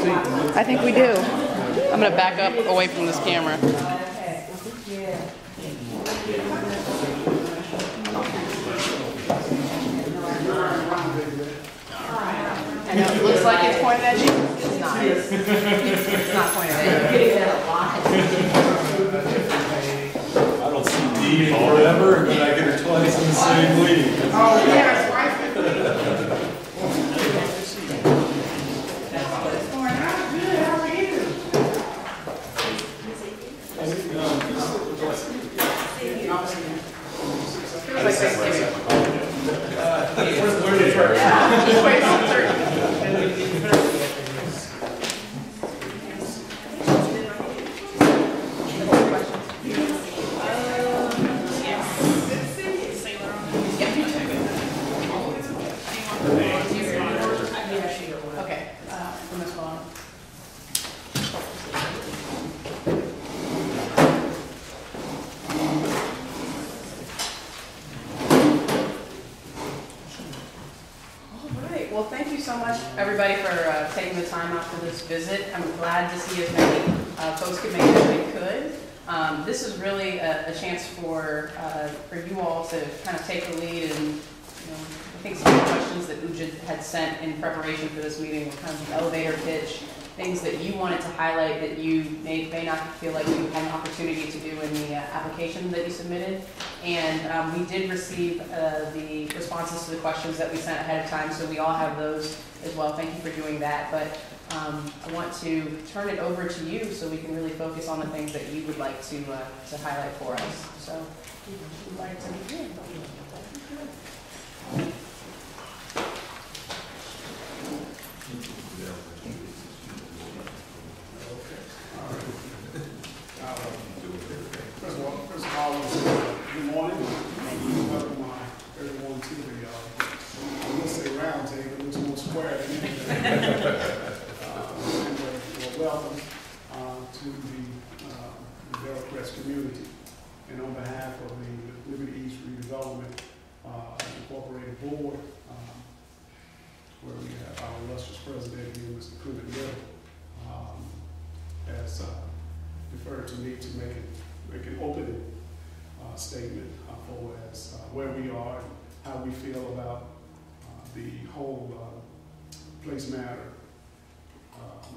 I think we do. I'm going to back up away from this camera. I know it looks like it's pointed at you. It's not. It's not pointed at you. I'm getting that a lot. I don't see D forever, and then I get her twice in the same league. Oh, yes, right. Well, thank you so much, everybody, for taking the time out for this visit. I'm glad to see as many folks could make it as they could. This is really a chance for you all to kind of take the lead, and I think some of the questions that Ujit had sent in preparation for this meeting were kind of the elevator pitch, things that you wanted to highlight that you may not feel like you had an opportunity to do in the application that you submitted. And we did receive the responses to the questions that we sent ahead of time, so we all have those as well. Thank you for doing that. But I want to turn it over to you so we can really focus on the things that you would like to highlight for us. So, would you like to begin? First of all, good morning. Welcome everyone to the, I will say round table, which is more square than anything. Welcome to the Delcrest community. And on behalf of the Liberty East Redevelopment Incorporated Board, where we have our illustrious president here, Mr. Coonan Little, has deferred to me to make an opening statement for as where we are and how we feel about the whole place matter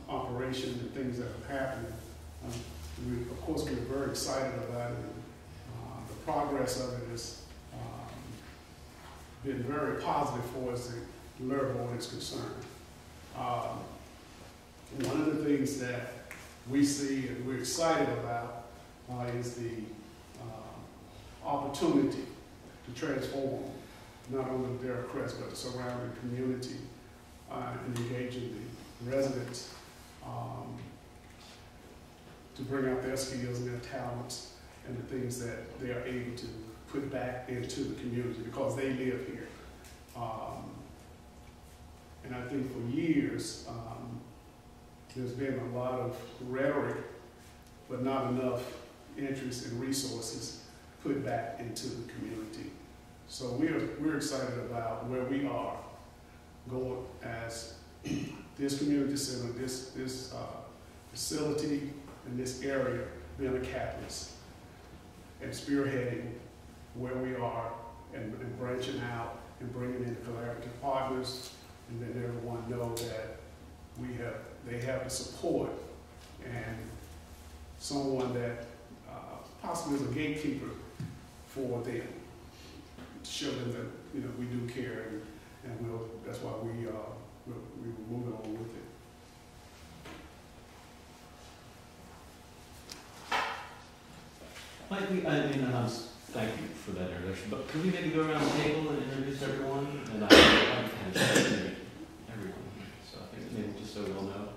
operation and things that are happening. Of course, we're very excited about it. The progress of it has been very positive for us as the LER board is concerned. One of the things that we see and we're excited about is the opportunity to transform not only Delcrest but the surrounding community and engaging the residents to bring out their skills and their talents and the things that they are able to put back into the community because they live here. And I think for years there's been a lot of rhetoric but not enough interest and resources put back into the community. So we're excited about where we are going as this community center, this facility in this area being a catalyst and spearheading where we are and branching out and bringing in collaborative partners and letting everyone know that they have the support and someone that possibly is a gatekeeper for them, to show them that we do care, and that's why we were moving on with it. Mike, thank you for that introduction, but could we maybe go around the table and introduce everyone? And I kind of everyone here, so I think maybe just so we all know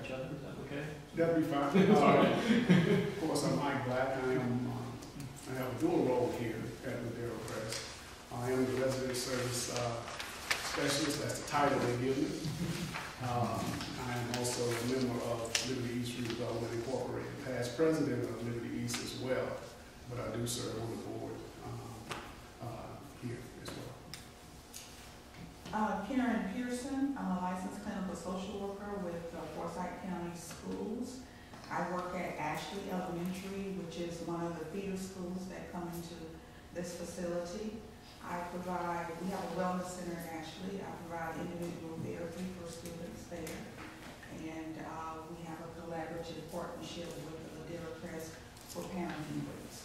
each other. Is that okay? That'd be fine. Of course, I'm Mike Black. I have a dual role here at the Delcrest. I am the resident service specialist. That's the title they give me. I am also a member of Liberty East Redevelopment Incorporated, past president of Liberty East as well, but I do serve on the board here as well. Karen Pearson, I'm a licensed clinical social worker with Forsyth feeder schools that come into this facility. We have a wellness center actually. I provide individual therapy for students there. And we have a collaborative partnership with the LER Press for parenting groups.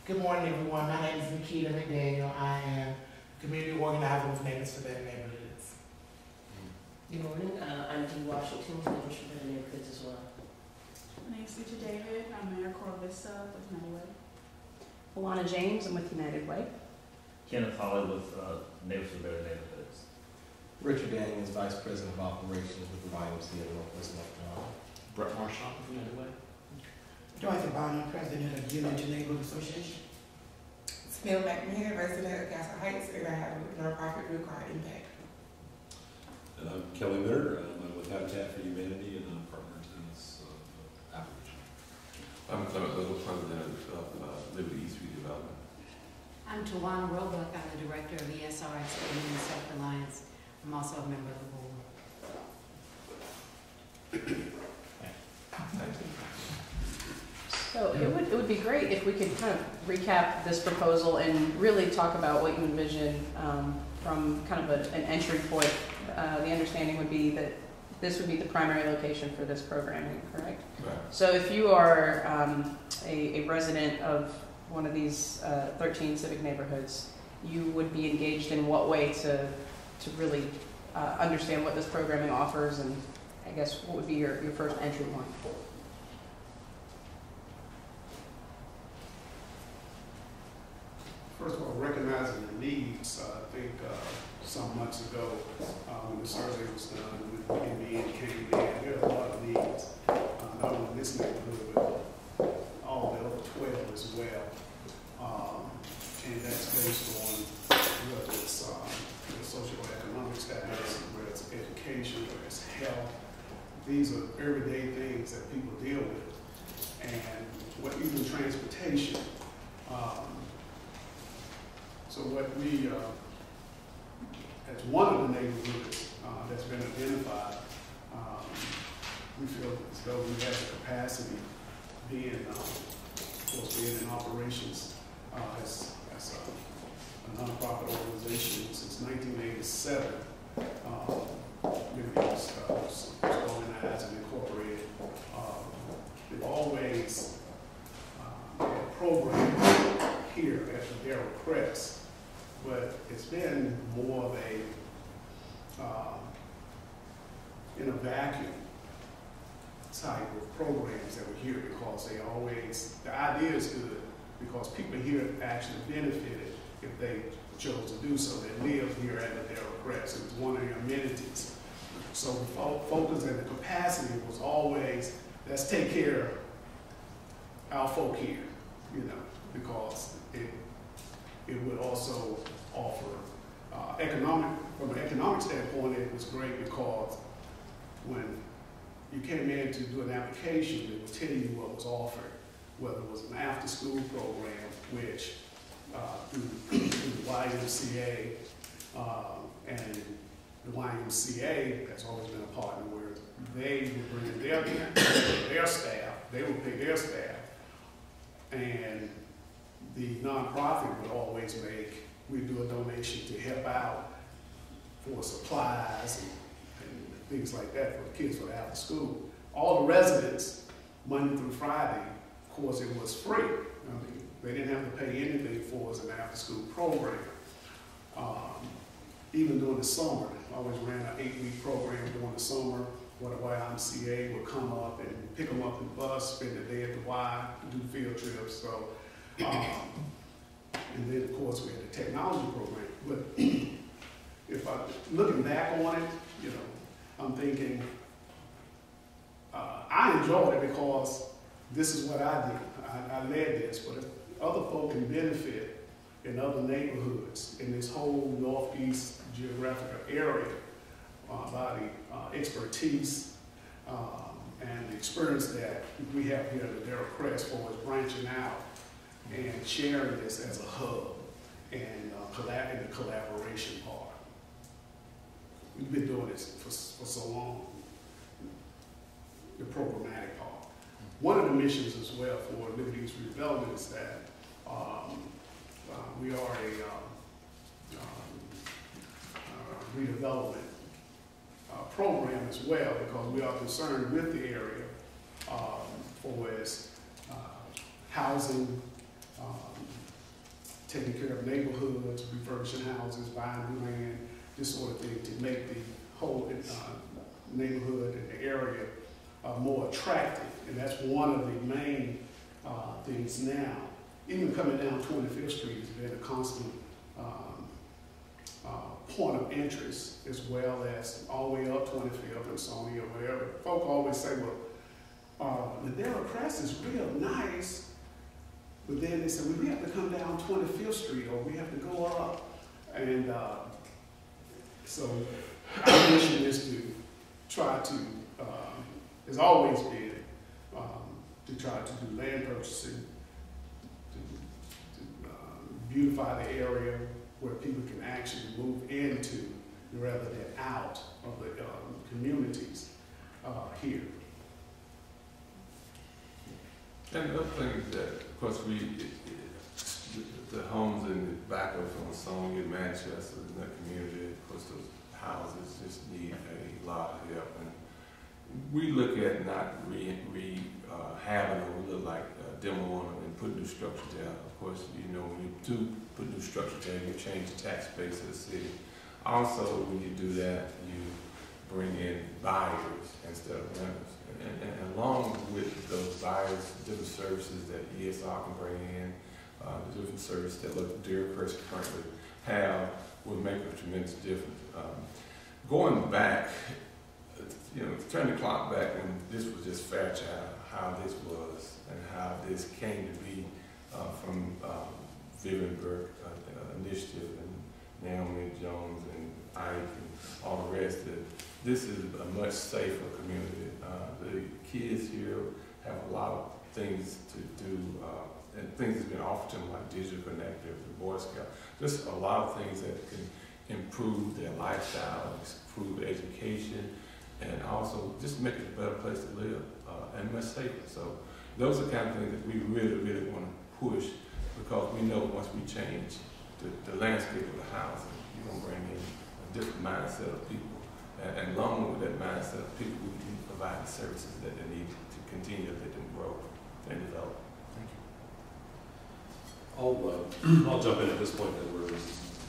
Good morning, everyone. My name is Nikita McDaniel. I am community organizer with Neighbors for Better Neighborhoods. Good morning. I'm Dee Washington, Neighbors for Better Neighborhoods as well. My name is Sucha David. I'm Mayor Corvissa with United Way. Alana James, I'm with United Way. Kenneth Holly with Neighbors for Better Neighborhoods. Richard Daniels, Vice President of Operations with the YMCA of Northwest North Carolina. Brett Marshall from United Way. Dorothy Bonner, President of the Unity Neighborhood Association. Smil McMahon, resident of Castle Heights, and I have a nonprofit group called Impact. And I'm Kelly Mitter. I'm with Habitat for Humanity, and I'm partner in this outreach. I'm Clement Little, President of Liberty East Redevelopment. I'm Tawana Roebuck. I'm the Director of ESR at Community Self-Reliance. I'm also a member of the board. Thank you. So it would be great if we could kind of recap this proposal and really talk about what you envision from kind of an entry point. The understanding would be that this would be the primary location for this programming, correct? Right. So if you are a resident of one of these 13 civic neighborhoods, you would be engaged in what way to really understand what this programming offers, and I guess what would be your first entry point? First of all, recognizing the needs. I think some months ago, when the survey was done, when NBN came in, there are a lot of needs, not only in this neighborhood, but all the other 12 as well. And that's based on whether it's the socioeconomic status, whether it's education, whether it's health. These are everyday things that people deal with. And what even transportation. So what we, as one of the neighborhoods that's been identified, we feel as though we have the capacity, being, of course, being in operations as a nonprofit organization since 1987. It was organized and incorporated. They've always had programs here at the LER Press, but it's been more of a in a vacuum type of programs that were here, because they always, the idea is good because people here actually benefited if they chose to do so. They live here at the LER Press. It was one of the amenities. So the focus and the capacity was always, let's take care of our folk here, you know, because it would also offer from an economic standpoint, it was great because when you came in to do an application, it would tell you what was offered, whether it was an after-school program, which through the YMCA, and the YMCA has always been a partner where they would bring in their staff, they would pay their staff, and the nonprofit would always we'd do a donation to help out for supplies and things like that for the kids for the after school. All the residents, Monday through Friday, of course it was free. I mean, they didn't have to pay anything for as an after school program. Even during the summer, I always ran an 8-week program during the summer where the YMCA would come up and pick them up in the bus, spend the day at the Y, do field trips. So, and then of course we had the technology program. But if looking back on it, you know, I'm thinking, I enjoyed it because this is what I did. I led this, but if other folk can benefit in other neighborhoods in this whole northeast geographical area by the expertise and the experience that we have here at the LER Press for us branching out and sharing this as a hub and in the collaboration part. We've been doing this for so long, the programmatic part. one of the missions as well for Liberty East Redevelopment is that we are a redevelopment program as well, because we are concerned with the area for as housing, taking care of neighborhoods, refurbishing houses, buying new land, this sort of thing, to make the whole neighborhood and the area more attractive. And that's one of the main things now. Even coming down 25th Street has been a constant point of interest, as well as all the way up 25th and Sony or whatever. Folk always say, well, Ladera Crest is real nice, but then they say, well, we have to come down 25th Street, or we have to go up. And so our mission is to try to, has always been to try to do land purchasing, to beautify the area where people can actually move into rather than out of the communities here. And the other thing is that, of course, the homes in the back of Sonia, Manchester, in that community, of course, those houses just need a lot of help. And we look at not having them, we look like demoing them and put new structure down. Of course, you know, when you do put new structure down, you change the tax base of the city. Also, when you do that, you bring in buyers instead of renters. And along with those buyers, different services that ESR can bring in, the different services that Ladera Crest currently have, will make a tremendous difference. Going back, you know, turn the clock back when this was just Fairchild, how this was and how this came to be from Vivian Burke Initiative and Naomi Jones and Ike and all the rest. This is a much safer community. The kids here have a lot of things to do, and things that's been offered to them, like Digital Connective, the Boy Scout. Just a lot of things that can improve their lifestyle, improve their education, and also just make it a better place to live and much safer. So those are the kind of things that we really, really want to push, because we know once we change the landscape of the housing, you're going to bring in a different mindset of people. And along with that mindset of people, we can provide the services that they need to continue to let them grow and develop. Thank you. I'll jump in at this point that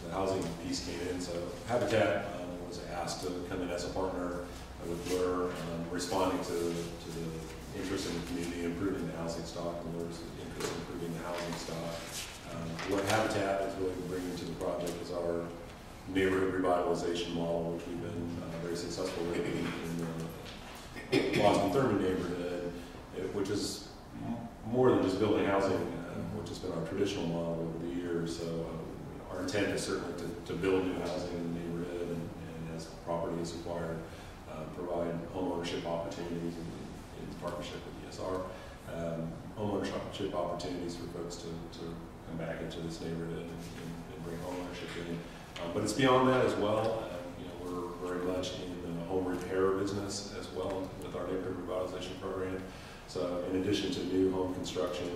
the housing piece came in. So Habitat was asked to come in as a partner with LER, responding to the interest in the community, improving the housing stock, and LER's interest in improving the housing stock. What Habitat is really bringing to the project is our neighborhood revitalization model, which we've been very successful with in the Boston Thurman neighborhood, which is more than just building housing, which has been our traditional model over the years. So our intent is certainly to build new housing in the neighborhood, and as property is acquired, provide home ownership opportunities in partnership with ESR, home ownership opportunities for folks to come back into this neighborhood and bring home ownership in. But it's beyond that as well. You know, we're very much in the home repair business as well with our neighborhood revitalization program. So in addition to new home construction,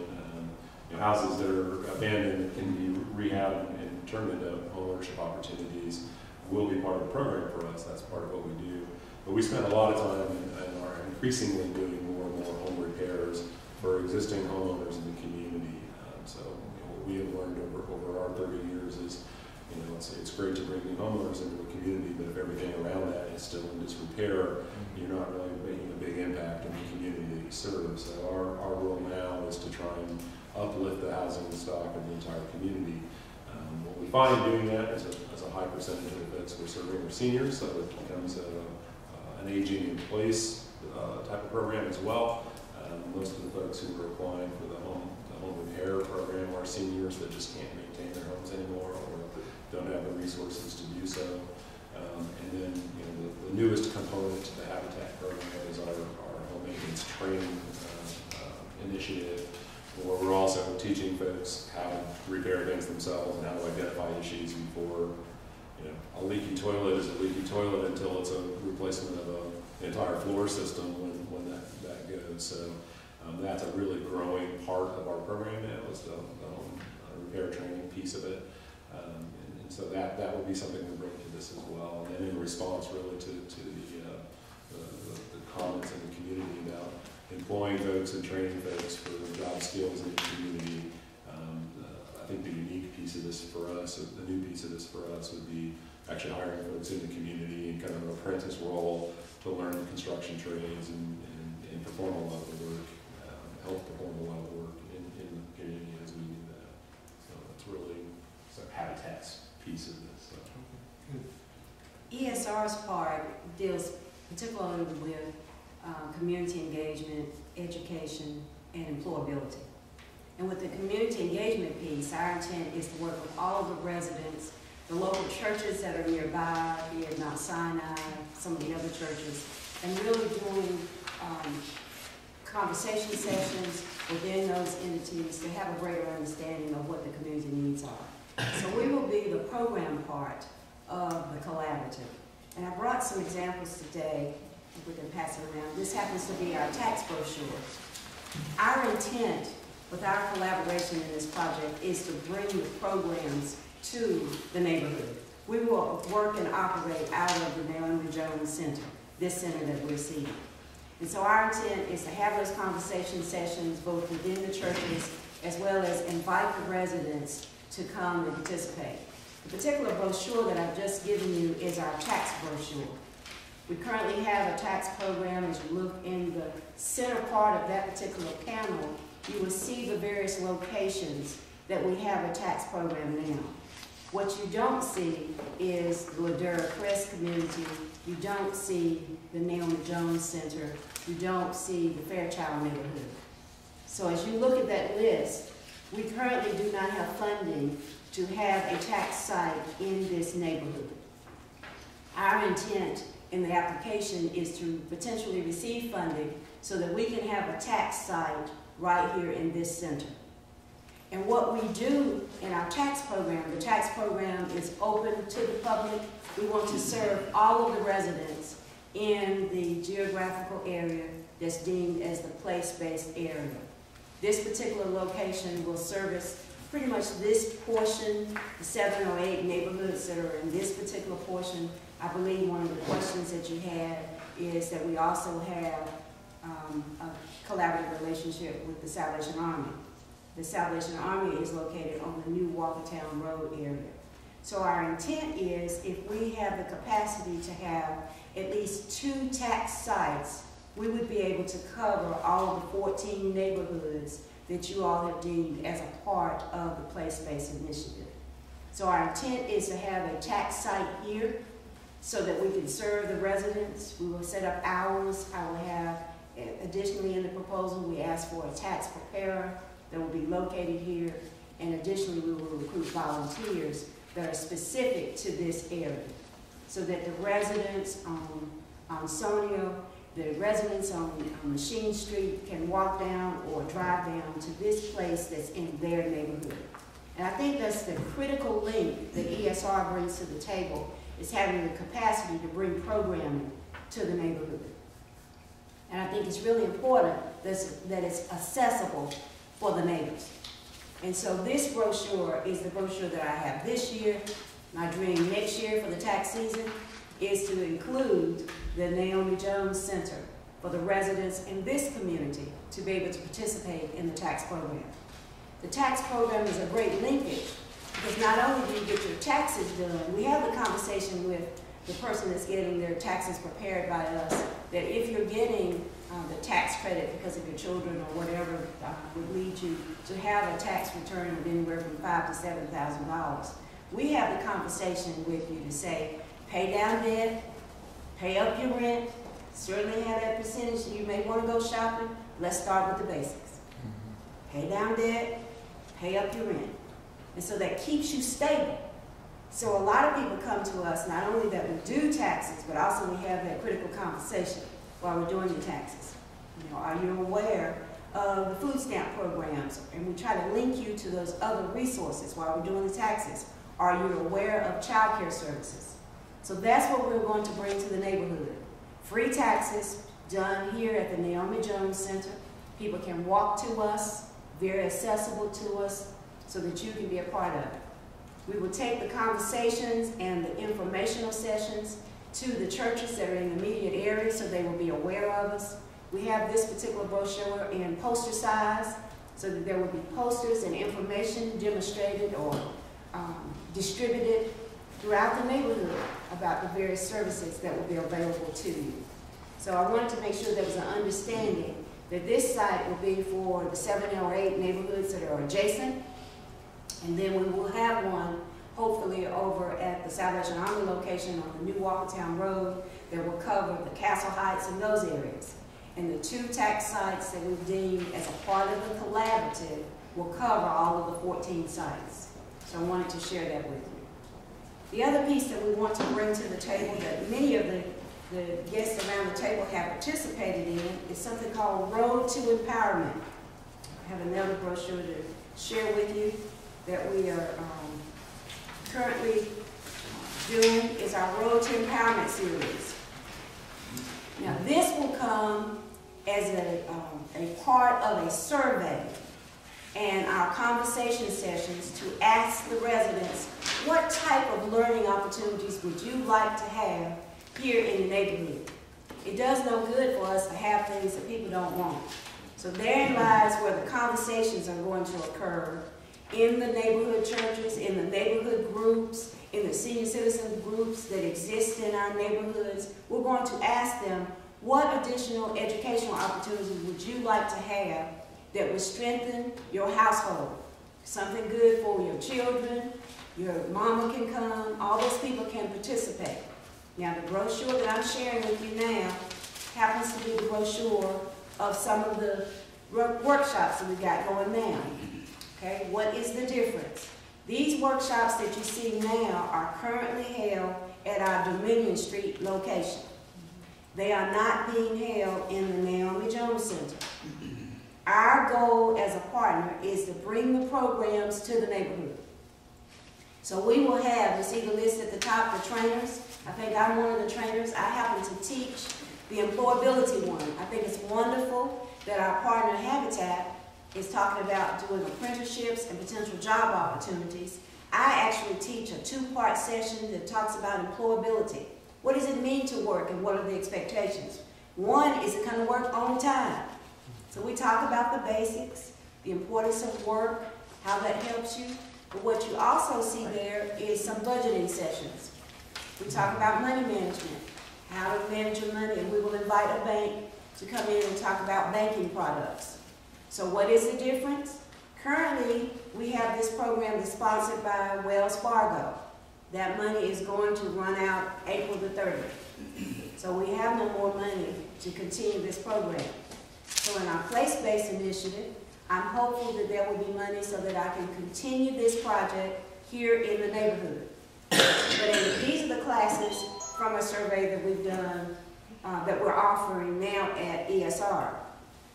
you know, houses that are abandoned that can be rehabbed and turned into home ownership opportunities will be part of the program for us. That's part of what we do. But we spend a lot of time and are increasingly doing more and more home repairs for existing homeowners in the community. So you know, what we have learned over our 30 years is, you know, it's great to bring new homeowners into the community, but if everything around that is still in disrepair, you're not really making a big impact in the community that you serve. So our role now is to try and uplift the housing stock of the entire community. What we find doing that is a high percentage of the folks we're serving are seniors, so it becomes an aging in place type of program as well. Most of the folks who are applying for the home repair program are seniors that just can't maintain their homes anymore or don't have the resources to do so. And then, you know, the newest component to the Habitat program is our home maintenance training initiative, where we're also teaching folks how to repair things themselves and how to identify issues before, you know, a leaky toilet is a leaky toilet until it's a replacement of an entire floor system when that goes. So That's a really growing part of our program now, is the home repair training piece of it. And so that will be something we bring to this as well. And then in response really to the comments in the community about employing folks and training folks for job skills in the community, I think the unique piece of this for us, or the new piece of this for us, would be actually hiring folks in the community in kind of an apprentice role to learn the construction trades and perform a lot of the work, help perform a lot of the work in the community as we do that. So that's really the habitats piece of this. So. ESR's part deals particularly with community engagement, education, and employability. And with the community engagement piece, our intent is to work with all of the residents, the local churches that are nearby, be it Mount Sinai, some of the other churches, and really doing conversation sessions within those entities to have a greater understanding of what the community needs are. So we will be the program part of the collaborative. And I brought some examples today, if we can pass it around. This happens to be our tax brochure. Our intent with our collaboration in this project is to bring the programs to the neighborhood. We will work and operate out of the Naomi Jones Center, this center that we're seeing. And so our intent is to have those conversation sessions both within the churches as well as invite the residents to come and participate. The particular brochure that I've just given you is our tax brochure. We currently have a tax program. As you look in the center part of that particular panel, you will see the various locations that we have a tax program now. What you don't see is the Ladera Crest community. You don't see the Naomi Jones Center. You don't see the Fairchild neighborhood. So as you look at that list, we currently do not have funding to have a tax site in this neighborhood. Our intent in the application is to potentially receive funding so that we can have a tax site right here in this center. And what we do in our tax program, the tax program is open to the public. We want to serve all of the residents in the geographical area that's deemed as the place-based area. This particular location will service pretty much this portion, the 7 or 8 neighborhoods that are in this particular portion. I believe one of the questions that you had is that we also have a collaborative relationship with the Salvation Army. The Salvation Army is located on the new Walkertown Road area. So our intent is if we have the capacity to have at least 2 tax sites, we would be able to cover all of the 14 neighborhoods that you all have deemed as a part of the place-based initiative. So our intent is to have a tax site here so that we can serve the residents. We will set up hours. I will have, additionally in the proposal, we ask for a tax preparer that will be located here, and additionally we will recruit volunteers that are specific to this area so that the residents on Sonia, the residents on Machine Street can walk down or drive down to this place that's in their neighborhood. And I think that's the critical link that ESR brings to the table, is having the capacity to bring programming to the neighborhood. And I think it's really important that it's accessible for the neighbors. And so this brochure is the brochure that I have this year. My dream next year for the tax season is to include the Naomi Jones Center for the residents in this community to be able to participate in the tax program. The tax program is a great linkage because not only do you get your taxes done, we have the conversation with the person that's getting their taxes prepared by us, that if you're getting the tax credit because of your children or whatever would lead you to have a tax return of anywhere from $5,000 to $7,000. We have the conversation with you to say, pay down debt, pay up your rent, certainly have that percentage. You may want to go shopping. Let's start with the basics. Pay down debt, pay up your rent. And so that keeps you stable. So a lot of people come to us, not only that we do taxes, but also we have that critical conversation while we're doing the taxes. You know, are you aware of the food stamp programs? And we try to link you to those other resources while we're doing the taxes. Are you aware of child care services? So that's what we're going to bring to the neighborhood. Free taxes done here at the Naomi Jones Center. People can walk to us, very accessible to us, so that you can be a part of it. We will take the conversations and the informational sessions to the churches that are in the immediate area so they will be aware of us. We have this particular brochure in poster size so that there will be posters and information demonstrated or distributed throughout the neighborhood about the various services that will be available to you. So I wanted to make sure there was an understanding that this site will be for the 7 or 8 neighborhoods that are adjacent, and then we will have one hopefully over at the Salvation Army location on the new Walkertown Road that will cover the Castle Heights and those areas. And the 2 tax sites that we've deemed as a part of the collaborative will cover all of the 14 sites. So I wanted to share that with you. The other piece that we want to bring to the table that many of the guests around the table have participated in is something called Road to Empowerment. I have another brochure to share with you that we are currently doing is our Road to Empowerment series. Now this will come as a part of a survey and our conversation sessions to ask the residents what type of learning opportunities would you like to have here in the neighborhood. It does no good for us to have things that people don't want. So therein lies where the conversations are going to occur in the neighborhood churches, in the neighborhood groups, in the senior citizen groups that exist in our neighborhoods. We're going to ask them, what additional educational opportunities would you like to have that would strengthen your household? Something good for your children, your mama can come, all those people can participate. Now the brochure that I'm sharing with you now happens to be the brochure of some of the workshops that we got going now. Okay, what is the difference? These workshops that you see now are currently held at our Dominion Street location. They are not being held in the Naomi Jones Center. Our goal as a partner is to bring the programs to the neighborhood. So we will have, you see the list at the top, the trainers. I think I'm one of the trainers. I happen to teach the employability one. I think it's wonderful that our partner Habitat is talking about doing apprenticeships and potential job opportunities. I actually teach a 2-part session that talks about employability. What does it mean to work and what are the expectations? One is it kind of work on time. So we talk about the basics, the importance of work, how that helps you. But what you also see there is some budgeting sessions. We talk about money management, how to manage your money, and we will invite a bank to come in and talk about banking products. So what is the difference? Currently, we have this program that's sponsored by Wells Fargo. That money is going to run out April the 30th. So we have no more money to continue this program. So in our place-based initiative, I'm hopeful that there will be money so that I can continue this project here in the neighborhood. But these are the classes from a survey that we've done, that we're offering now at ESR.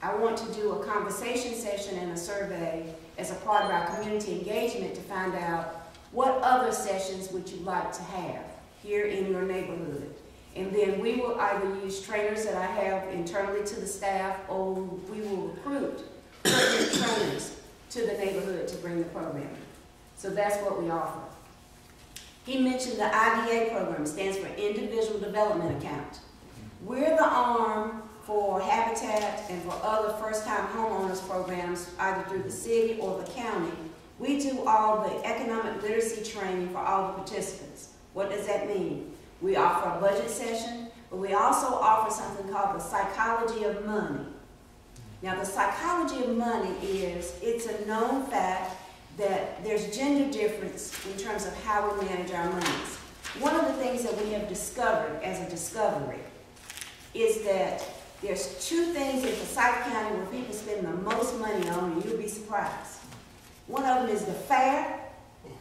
I want to do a conversation session and a survey as a part of our community engagement to find out what other sessions would you like to have here in your neighborhood. And then we will either use trainers that I have internally to the staff, or we will recruit trainers to the neighborhood to bring the program. So that's what we offer. He mentioned the IDA program, stands for Individual Development Account. We're the arm for Habitat and for other first-time homeowners programs, either through the city or the county. We do all the economic literacy training for all the participants. What does that mean? We offer a budget session, but we also offer something called the psychology of money. Now, the psychology of money is, it's a known fact that there's gender difference in terms of how we manage our monies. One of the things that we have discovered as a discovery is that there's 2 things in Forsyth County where people spend the most money on, and you'll be surprised. One of them is the fair,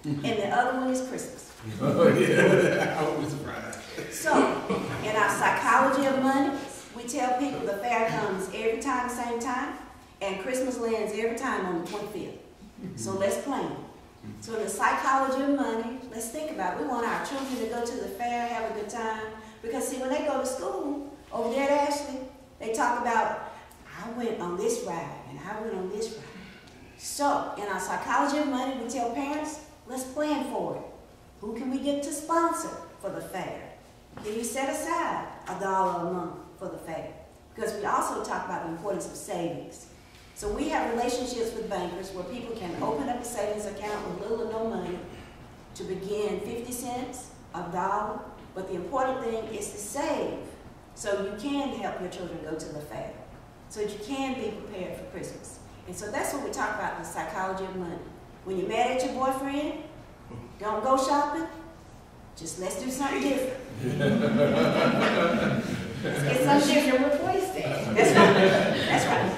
and the other one is Christmas. Oh, yeah. I was surprised. So, in our psychology of money, we tell people the fair comes every time, same time, and Christmas lands every time on the 25th. So let's plan. So in the psychology of money, let's think about it. We want our children to go to the fair, have a good time, because see, when they go to school, over there at Ashley, they talk about, I I went on this ride, and I went on this ride. So, in our psychology of money, we tell parents, let's plan for it. Who can we get to sponsor for the fair? Can you set aside $1 a month for the fair? Because we also talk about the importance of savings. So we have relationships with bankers where people can open up a savings account with little or no money to begin 50 cents, $1, but the important thing is to save so you can help your children go to the fair, so that you can be prepared for Christmas. And so that's what we talk about, the psychology of money. When you're mad at your boyfriend, don't go shopping, just let's do something different. Let's get something different to replace that. That's right. That's right.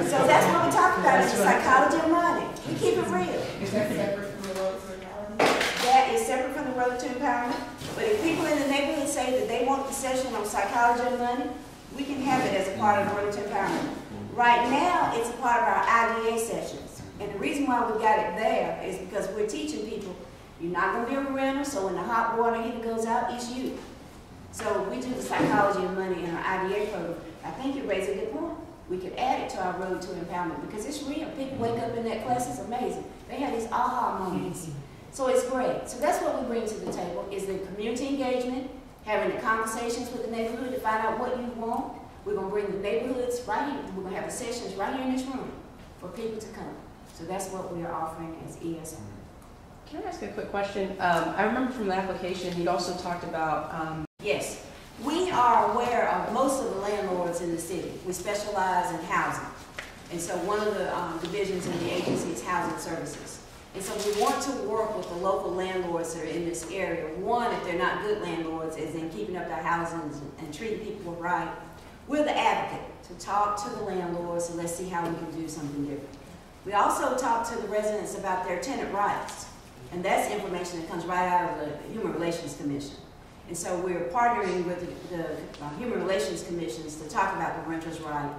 So that's what we talk about, is the psychology of money. We keep it real. Is that separate from the road to empowerment? That is separate from the road to empowerment. But if people in the neighborhood say that they want the session on psychology of money, we can have it as a part of the road to empowerment. Right now, it's a part of our IDA sessions. And the reason why we got it there is because we're teaching people, you're not going to be a renter, so when the hot water heater goes out, it's you. So we do the psychology of money in our IDA program. I think you raise a good point. We could add it to our road to empowerment because it's real. People wake up in that class, it's amazing. They have these aha moments. So it's great. So that's what we bring to the table, is the community engagement, having the conversations with the neighborhood to find out what you want. We're going to bring the neighborhoods right here. We're going to have the sessions right here in this room for people to come. So that's what we are offering as ESR. Can I ask a quick question? I remember from the application, you also talked about... Yes. We are aware of most of the landlords in the city. We specialize in housing. And so one of the divisions in the agency is housing services. And so we want to work with the local landlords that are in this area. One, if they're not good landlords, is in keeping up their housing and treating people right. We're the advocate to talk to the landlords and let's see how we can do something different. We also talk to the residents about their tenant rights. And that's information that comes right out of the Human Relations Commission. And so we're partnering with the Human Relations Commissions to talk about the renters' right.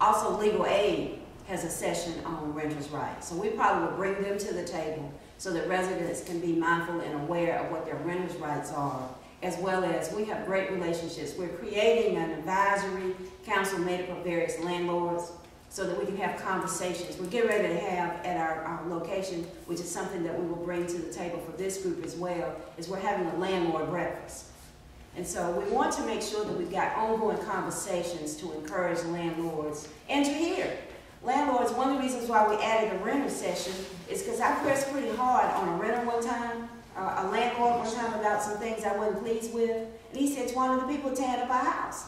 Also, Legal Aid has a session on renters' rights. So we probably will bring them to the table so that residents can be mindful and aware of what their renters' rights are, as well as we have great relationships. We're creating an advisory council made up of various landlords so that we can have conversations. We're getting ready to have at our location, which is something that we will bring to the table for this group as well, is we're having a landlord breakfast. And so we want to make sure that we've got ongoing conversations to encourage landlords and to hear. Landlords, one of the reasons why we added a renter session is because I pressed pretty hard on a renter one time, a landlord one time, about some things I wasn't pleased with. And he said, it's one of the people tearing up our house.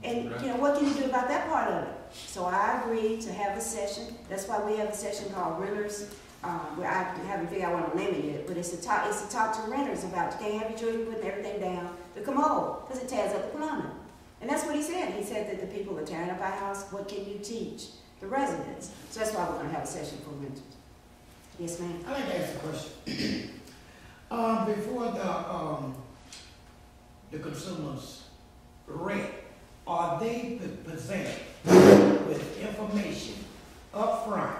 And you know, what can you do about that part of it? So I agreed to have a session. That's why we have a session called Renters, where I haven't figured out what I'm naming it, but it's to talk to renters about you can't have your children putting everything down the commode because it tears up the plumbing. And that's what he said. He said that the people are tearing up our house. What can you teach the residents? So that's why we're going to have a session for renters. Yes, ma'am. I'd like to ask a question. Before the consumers rent, are they presented with information up front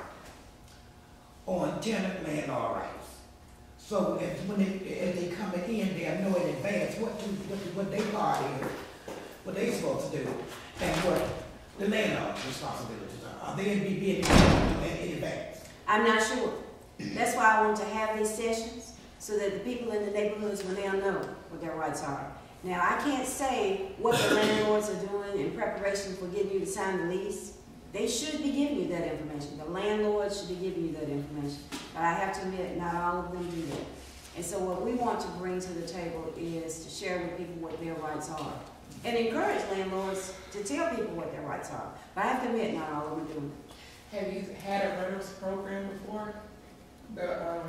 on tenant landlord rights? So as they come in, they'll know in advance what their part is, what they're supposed to do, and what the landlord's responsibilities are. Are they being informed in advance? I'm not sure. That's why I want to have these sessions so that the people in the neighborhoods, when they'll know what their rights are. Now, I can't say what the landlords are doing in preparation for getting you to sign the lease. They should be giving you that information. The landlords should be giving you that information. But I have to admit, not all of them do that. And so what we want to bring to the table is to share with people what their rights are. And encourage landlords to tell people what their rights are. But I have to admit, not all of them are doing it. Have you had a renters program before? The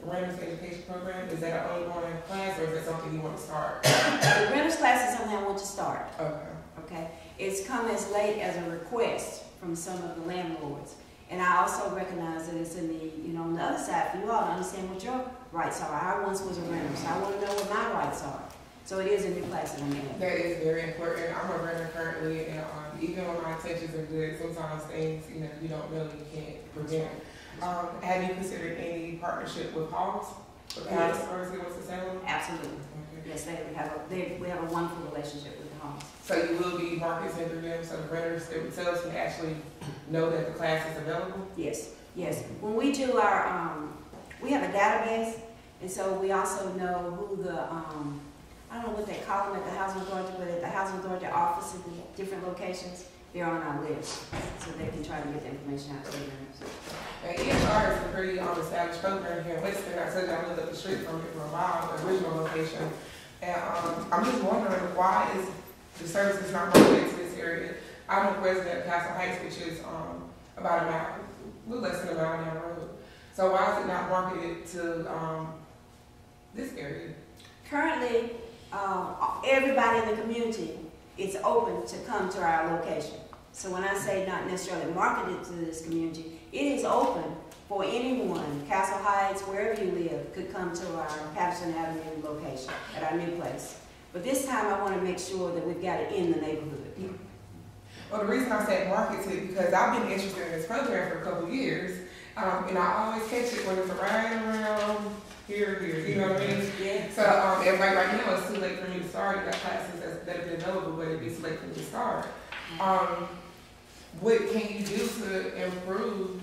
renters education program, is that an ongoing class or is that something you want to start? The renters class is something I want to start. Okay. Okay. It's come as late as a request from some of the landlords. And I also recognize that it's in the, on the other side for you all to understand what your rights are. I once was a renter, so I want to know what my rights are. So it is a new class that I'm in. That is very important. I'm a renter currently, and even when my intentions are good, sometimes things, you don't know, you can't prevent. Have you considered any partnership with Halls? With Halls, or is it what's the same? Absolutely. Okay. Yes, we have a wonderful relationship with the homes. So you will be marketing through them, so the renters themselves can actually know that the class is available? Yes, yes. When we do our, we have a database, and so we also know who the, I don't know what they call them at the housing authority, but at the housing authority office in different locations, they're on our list, so they can try to get the information out to them. And ESR is a pretty established program here in Winston. I said I lived up the street from it for a while, the original location. And I'm just wondering, why is the services not marketed to this area? I'm a resident of Castle Heights, which is about a mile, a little less than a mile down the road. So why is it not marketed to this area? Currently, everybody in the community is open to come to our location. So when I say not necessarily marketed to this community, it is open for anyone, Castle Heights, wherever you live, could come to our Patterson Avenue location at our new place. But this time I want to make sure that we've got it in the neighborhood. Well, the reason I said marketed because I've been interested in this program for a couple of years, and I always catch it when it's around here, you know what I mean? Yeah. So, and right now it's too late for me to start. You got classes that have been available, but it'd be too late for me to start. What can you do to improve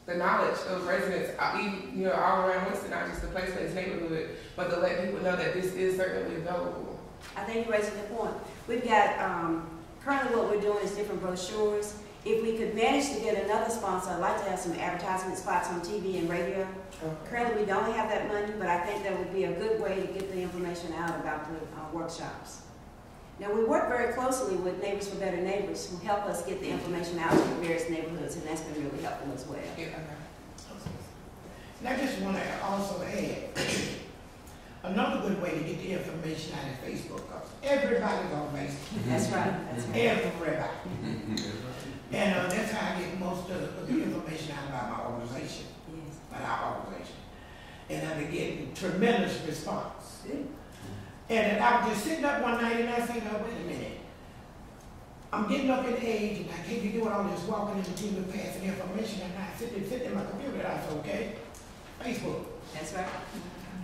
the knowledge of residents, even, all around Winston, not just the place-based neighborhood, but to let people know that this is certainly available? I think you're raising a good point. We've got, currently what we're doing is different brochures. If we could manage to get another sponsor, I'd like to have some advertisement spots on TV and radio. Okay. Currently, we don't have that money, but I think that would be a good way to get the information out about the workshops. Now, we work very closely with Neighbors for Better Neighbors, who help us get the information out to the various neighborhoods, and that's been really helpful as well. Yeah, okay. And I just want to also add, another good way to get the information out is Facebook, because everybody's on Facebook. That's right. That's right. Everybody. And that's how I get most of the information out about my organization, Yes. about our organization. And I've been getting tremendous response. Good. And I was just sitting up one night and I think, oh, wait a minute. I'm getting up in age and I can't be doing all this walking in between the passing information and I sitting in my computer and I said, okay, Facebook. That's right.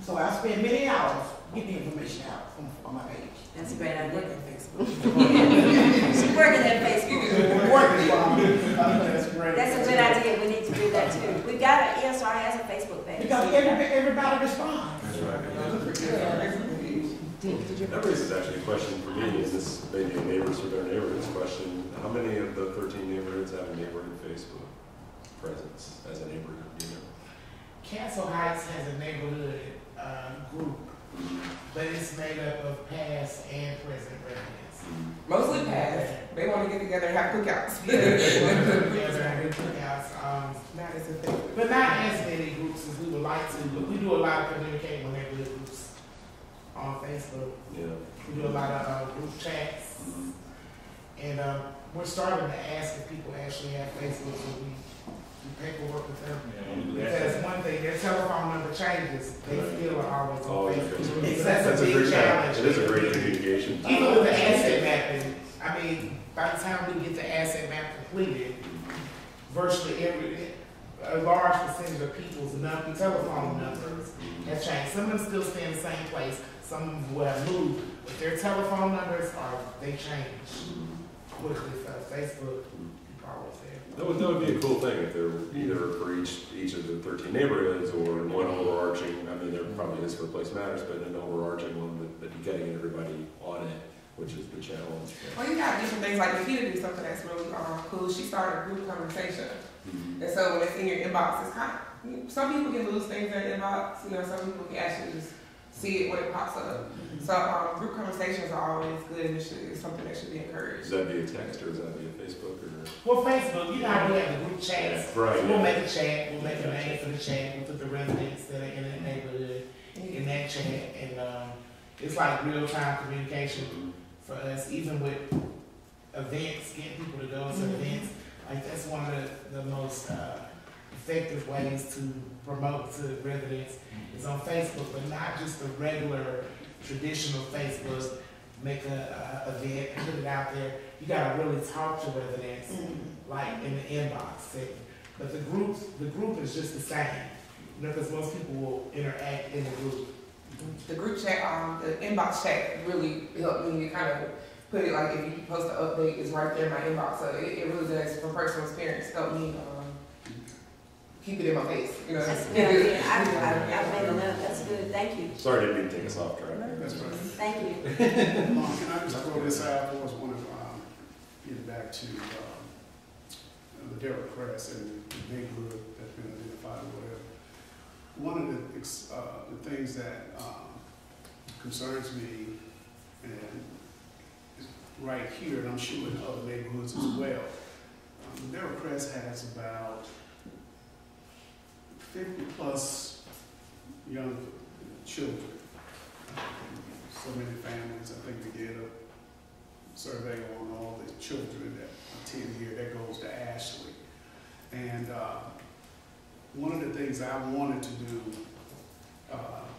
So I spend many hours getting the information out on my page. That's a great idea. Facebook. She's working at Facebook. That's great. That's a good idea. We need to do that too. We've got ESR has a Facebook page. Because everybody responds. That's right. That raises actually a question for me, and this may be a Neighbors for Better Neighborhoods question. How many of the 13 neighborhoods have a neighborhood Facebook presence as a neighborhood, Castle Heights has a neighborhood group, but it's made up of past and present residents. Mostly past. They want to get together and have cookouts. Yeah, they want to get together and have cookouts. Not as effective. But not as many groups as we would like to. But we do a lot of communicating with neighborhood groups on Facebook. Yeah. We do a lot of group chats. And we're starting to ask if people actually have Facebook, so we do paperwork with them. Because one thing, their telephone number changes, they still are always on Facebook. So that's a big challenge. It is a great communication. Even with the asset mapping, I mean, by the time we get the asset map completed, virtually a large percentage of people's telephone numbers have changed. Some of them still stay in the same place, some of them will have moved, but their telephone numbers they change quickly. So Facebook, always there. That would be a cool thing if there were either for each of the 13 neighborhoods or one overarching, I mean there probably is for Place Matters, but an overarching one that you're getting everybody on it, which is the challenge. Well, you got different things, like Nikita do something that's really cool. She started a group conversation. And so when it's in your inbox, it's kind of, some people can lose things in their inbox, some people can actually just see it when it pops up. So group conversations are always good and it's something that should be encouraged. Is that via text or is that via Facebook? Well, Facebook, you know how we have the group chats. Yeah, right. So we'll make a chat, we'll make a name for the chat, we'll put the residents that are in the neighborhood in that chat, and it's like real-time communication for us, even with events, getting people to go to events. Like that's one of the most effective ways to promote to residents is on Facebook, but not just the regular traditional Facebook, make a event, put it out there. You gotta really talk to residents, like in the inbox setting. But the group is just the same, because most people will interact in the group. The group chat, the inbox chat really helped me to kind of put it like if you post an update, it's right there in my inbox. So it really does, from personal experience, help me keep it in my face. You know, that's good. I've made a note. That's good. Thank you. Sorry, I didn't take us off track. That's right. Thank you. Can I just throw this out? I always want to get back to the Derrick Crest and the neighborhood that's been identified or whatever. One of the things that concerns me, and is right here, and I'm sure in other neighborhoods as well, Derrick Crest has about 50 plus young children. So many families. I think we did a survey on all the children that attend here. That goes to Ashley. And one of the things I wanted to do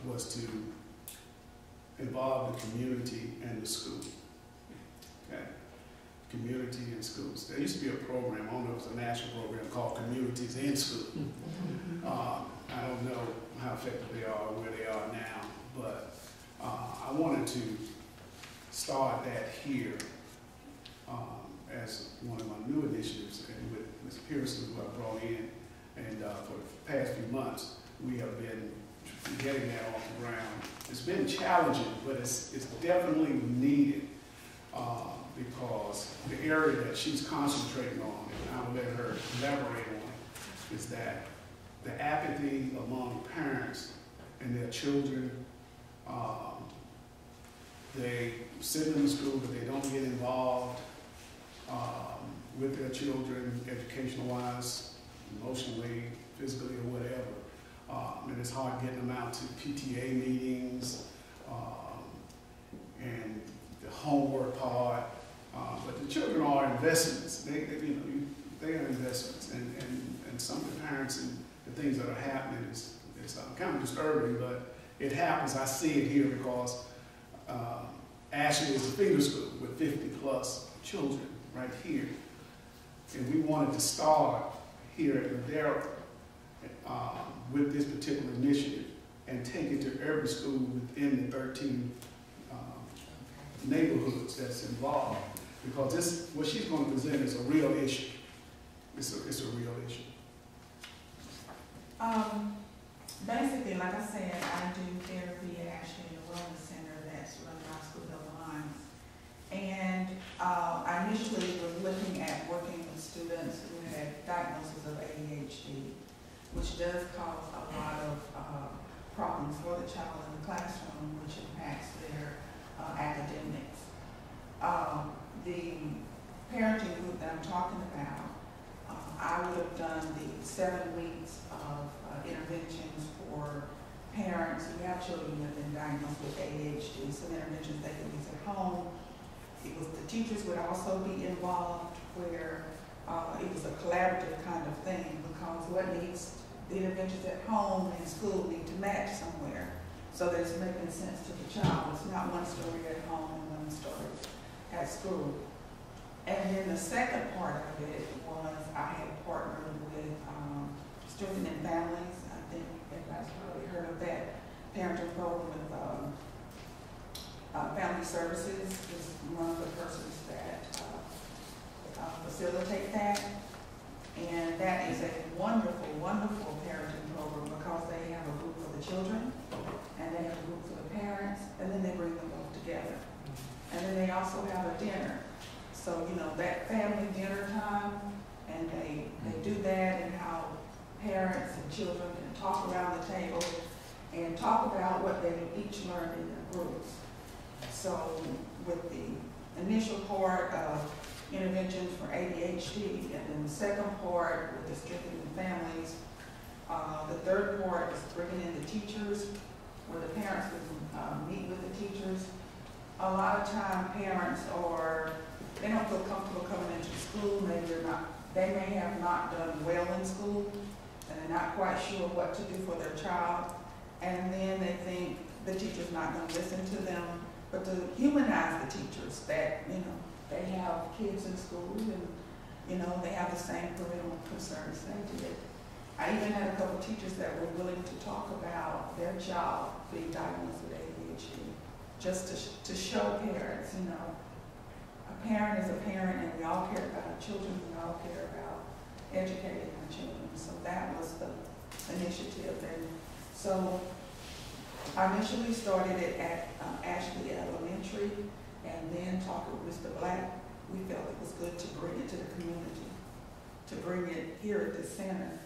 was to involve the community and the school. Okay? Community and schools. There used to be a program, I don't know if it was a national program, called Communities in School. I don't know how effective they are or where they are now, but I wanted to start that here as one of my new initiatives, and with Ms. Pearson, who I brought in, and for the past few months, we have been getting that off the ground. It's been challenging, but it's definitely needed because the area that she's concentrating on, and I'll let her elaborate on, is that the apathy among parents and their children. They sit in the school, but they don't get involved with their children, educational-wise, emotionally, physically, or whatever. And it's hard getting them out to PTA meetings and the homework part. But the children are investments. They are investments, and some of the parents and the things that are happening is kind of disturbing, but it happens. I see it here because Ashley is a finger school with 50 plus children right here. And we wanted to start here at Ladera with this particular initiative and take it to every school within the 13 neighborhoods that's involved. Because what she's going to present is a real issue. It's a real issue. Basically, like I said, I do therapy at Ashley Wellness Center that's run by School Health Alliance. And I initially was looking at working with students who had diagnosis of ADHD, which does cause a lot of problems for the child in the classroom, which impacts their academics. The parenting group that I'm talking about, I would have done the 7 weeks of interventions for parents who have children who have been diagnosed with ADHD, some interventions they can use at home. The teachers would also be involved, where it was a collaborative kind of thing, because the interventions at home and school need to match somewhere so that it's making sense to the child. It's not one story at home and one story at school. And then the second part of it was I had partnered with Strengthening Families. I think everybody's probably heard of that parenting program with Family Services is one of the persons that facilitate that. And that is a wonderful, wonderful parenting program because they have a group for the children and they have a group for the parents, and then they bring them both together. And then they also have a dinner. So, that family dinner time, and they do that, and how parents and children can talk around the table and talk about what they each learned in their groups. So with the initial part of interventions for ADHD, and then the second part with the strengthening families, the third part is bringing in the teachers, where the parents would meet with the teachers. A lot of time parents they don't feel comfortable coming into school. Maybe they may have not done well in school, and they're not quite sure what to do for their child. And then they think the teacher's not going to listen to them. But to humanize the teachers, that, they have kids in school and, they have the same parental concerns they did. I even had a couple of teachers that were willing to talk about their child being diagnosed with ADHD, just to show parents, a parent is a parent, and we all care about our children, we all care about educating our children. So that was the initiative. And so I initially started it at Ashley Elementary, and then talking with Mr. Black, we felt it was good to bring it to the community, to bring it here at the center.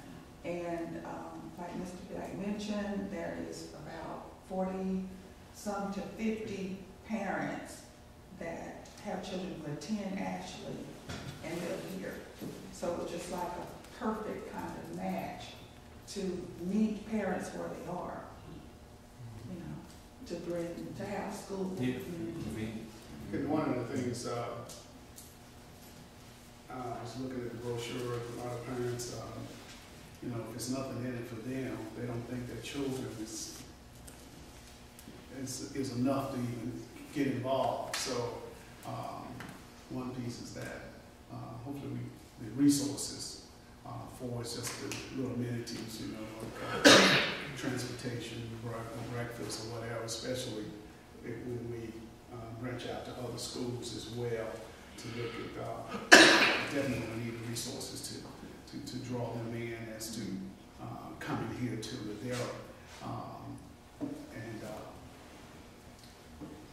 And like Mr. Black mentioned, there is about 40 some to 50 parents that have children who attend Ashley and live here. So it was just like a perfect kind of match to meet parents where they are, you know, to bring, to have school. Yeah. And one of the things, I was looking at the brochure, a lot of parents, you know, if there's nothing in it for them, they don't think their children is enough to even get involved. So one piece is that hopefully the resources for it's just the little amenities, you know, like transportation, breakfast or whatever, especially when we branch out to other schools as well to look at definitely need the resources to draw them in as to coming here to the LER.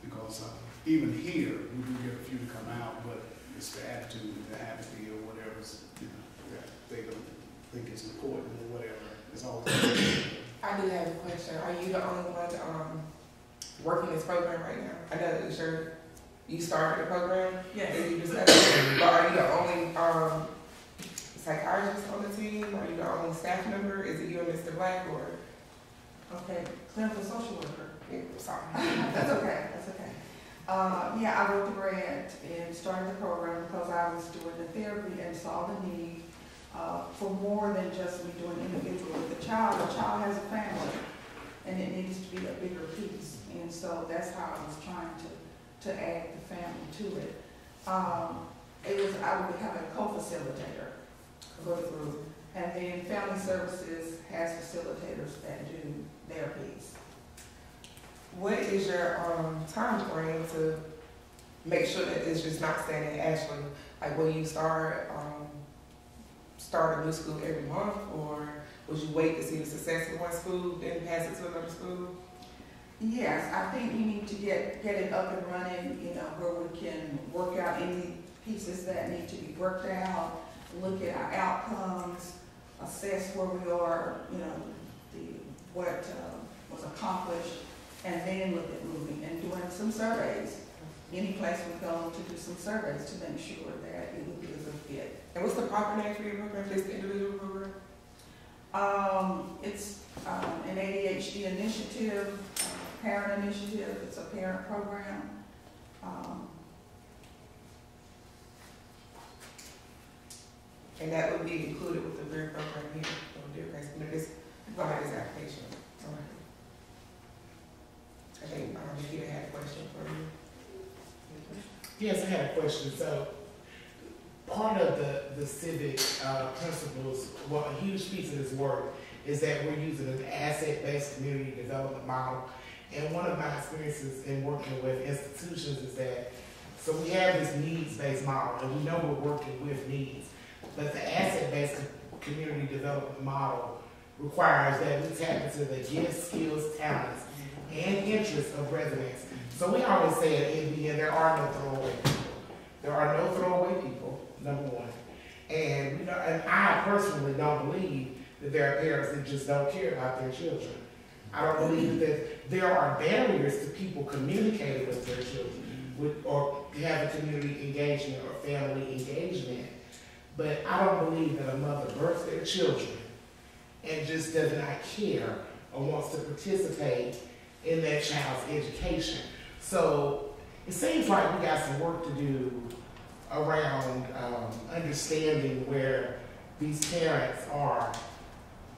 Because even here, we do get a few to come out, but it's the attitude, the apathy, or whatever, you know, that they don't think it's important or whatever. It's always. I do have a question. Are you the only one working this program right now? I know that you started the program. Yes. And you just but are you the only psychiatrist on the team? Are you the only staff member? Is it you and Mr. Black or? Okay, clinical social worker. Yeah, sorry. That's okay, that's okay. Yeah, I wrote the grant and started the program because I was doing the therapy and saw the need for more than just me doing individual with the child. The child has a family and it needs to be a bigger piece. And so that's how I was trying to add the family to it. I would have a co-facilitator go through. And then family services has facilitators that do their piece. What is your time frame to make sure that it's just not staying at Ashley? Like, will you start a new school every month, or would you wait to see the success of one school, then pass it to another school? Yes, I think we need to get it up and running, you know, where we can work out any pieces that need to be worked out, look at our outcomes, assess where we are, you know, what was accomplished, and then look at moving and doing some surveys. Any place we go to do some surveys to make sure that it would be a good fit. And what's the proper name for your program? Is the individual program? It's an ADHD initiative, parent initiative. It's a parent program. And that would be included with the LER program here on Deer Crest. You know, this application. I think Nikita had a question for you. Yes, I had a question. So, part of the civic principles, well, a huge piece of this work is that we're using an asset-based community development model. And one of my experiences in working with institutions is that, so we have this needs-based model, and we know we're working with needs, but the asset-based community development model requires that we tap into the gifts, skills, talents, and interests of residents. So we always say at NBN, there are no throwaway people. There are no throwaway people, number one. And, you know, and I personally don't believe that there are parents that just don't care about their children. I don't believe that there are barriers to people communicating with their children, or having community engagement or family engagement. But I don't believe that a mother births their children and just does not care or wants to participate in that child's education. So it seems like we got some work to do around understanding where these parents are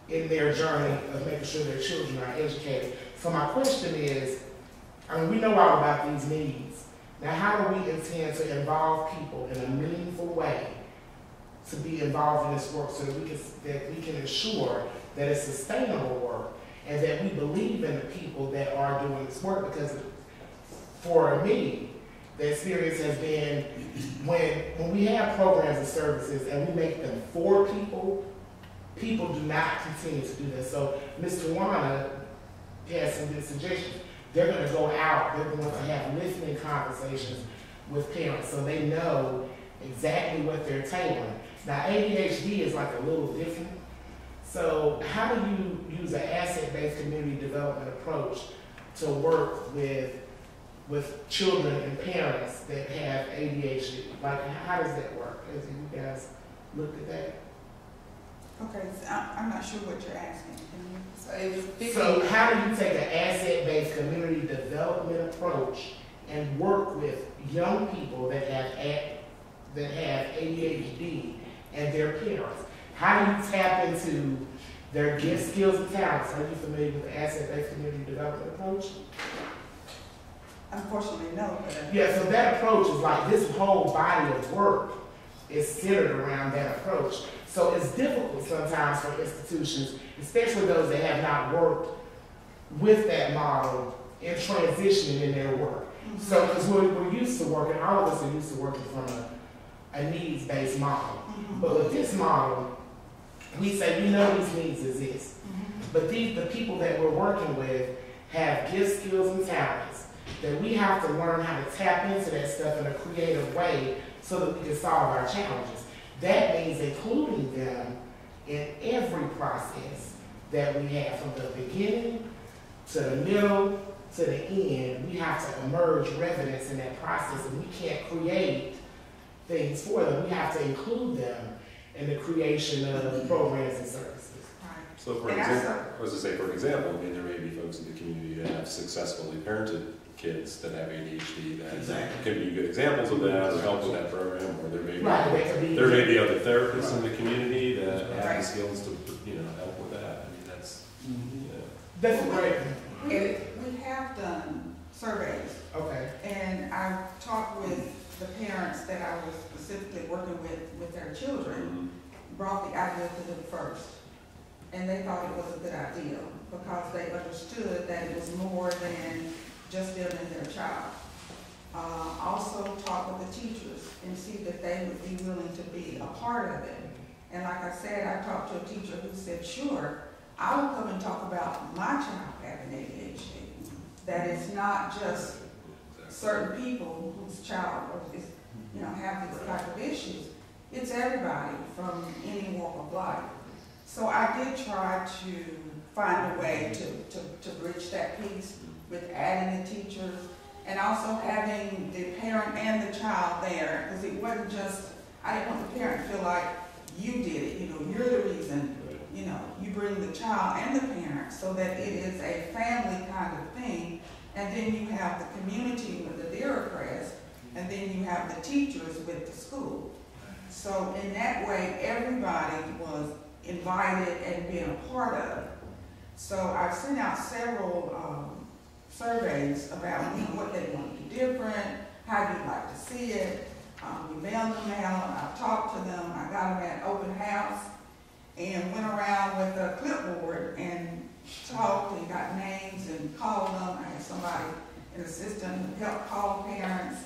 in their journey of making sure their children are educated. So my question is, I mean, we know all about these needs. Now, how do we intend to involve people in a meaningful way to be involved in this work so that we can ensure that it's sustainable work and that we believe in the people that are doing this work? Because for me, the experience has been when we have programs and services and we make them for people, people do not continue to do that. So Ms. Tawana has some good suggestions. They're going to go out, they're going to have listening conversations with parents so they know exactly what they're tailoring. Now ADHD is like a little different. So how do you use an asset-based community development approach to work with children and parents that have ADHD? Like, how does that work? Have you guys looked at that? Okay, so I'm not sure what you're asking. So how do you take an asset-based community development approach and work with young people that have ADHD and their parents? How do you tap into their gifts, skills, and talents? Are you familiar with the asset-based community development approach? Unfortunately, no. Yeah, so that approach is like this whole body of work is centered around that approach. So it's difficult sometimes for institutions, especially those that have not worked with that model in transitioning in their work. Mm-hmm. So because we're used to working, all of us are used to working from a needs-based model. Mm-hmm. But with this model, we say we know these needs exist. Mm-hmm. But the people that we're working with have gifts, skills, and talents that we have to learn how to tap into that stuff in a creative way so that we can solve our challenges. That means including them in every process that we have, from the beginning to the middle to the end. We have to emerge residents in that process, and we can't create things for them. We have to include them in the creation of programs and services. So for example, I was to say, for example, I mean, there may be folks in the community that have successfully parented kids that have ADHD that can be good examples of that or help with that program, or there may be other therapists in the community that have the skills to help with that. I mean, that's that's great. We have done surveys. Okay. And I've talked with the parents that I was specifically working with their children, brought the idea to them first. And they thought it was a good idea because they understood that it was more than just them and their child. Also talk with the teachers and see that they would be willing to be a part of it. And like I said, I talked to a teacher who said, sure, I will come and talk about my child having ADHD. That it's not just certain people whose child is, have these type of issues. It's everybody from any walk of life. So I did try to find a way to bridge that piece with adding the teachers and also having the parent and the child there, because it wasn't just, I didn't want the parent to feel like you did it, you're the reason, you bring the child and the parent so that it is a family kind of thing, and then you have the community with the bureaucrats, and then you have the teachers with the school. So in that way, everybody was invited and being a part of it. So I've sent out several surveys about what they want to do different, how do you like to see it. We mailed them out, I talked to them, I got them at open house, and went around with a clipboard and talked and got names and called them. I had somebody, an assistant, who helped call parents.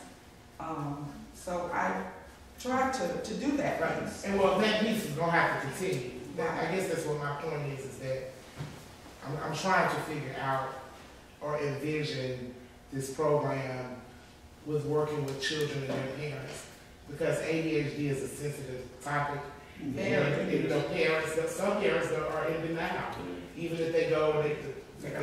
So I tried to do that. Right. And well, that piece is going to have to continue. I guess that's what my point is that I'm trying to figure out or envision this program with working with children and their parents, because ADHD is a sensitive topic. And parents, some parents are in denial, even if they go and they go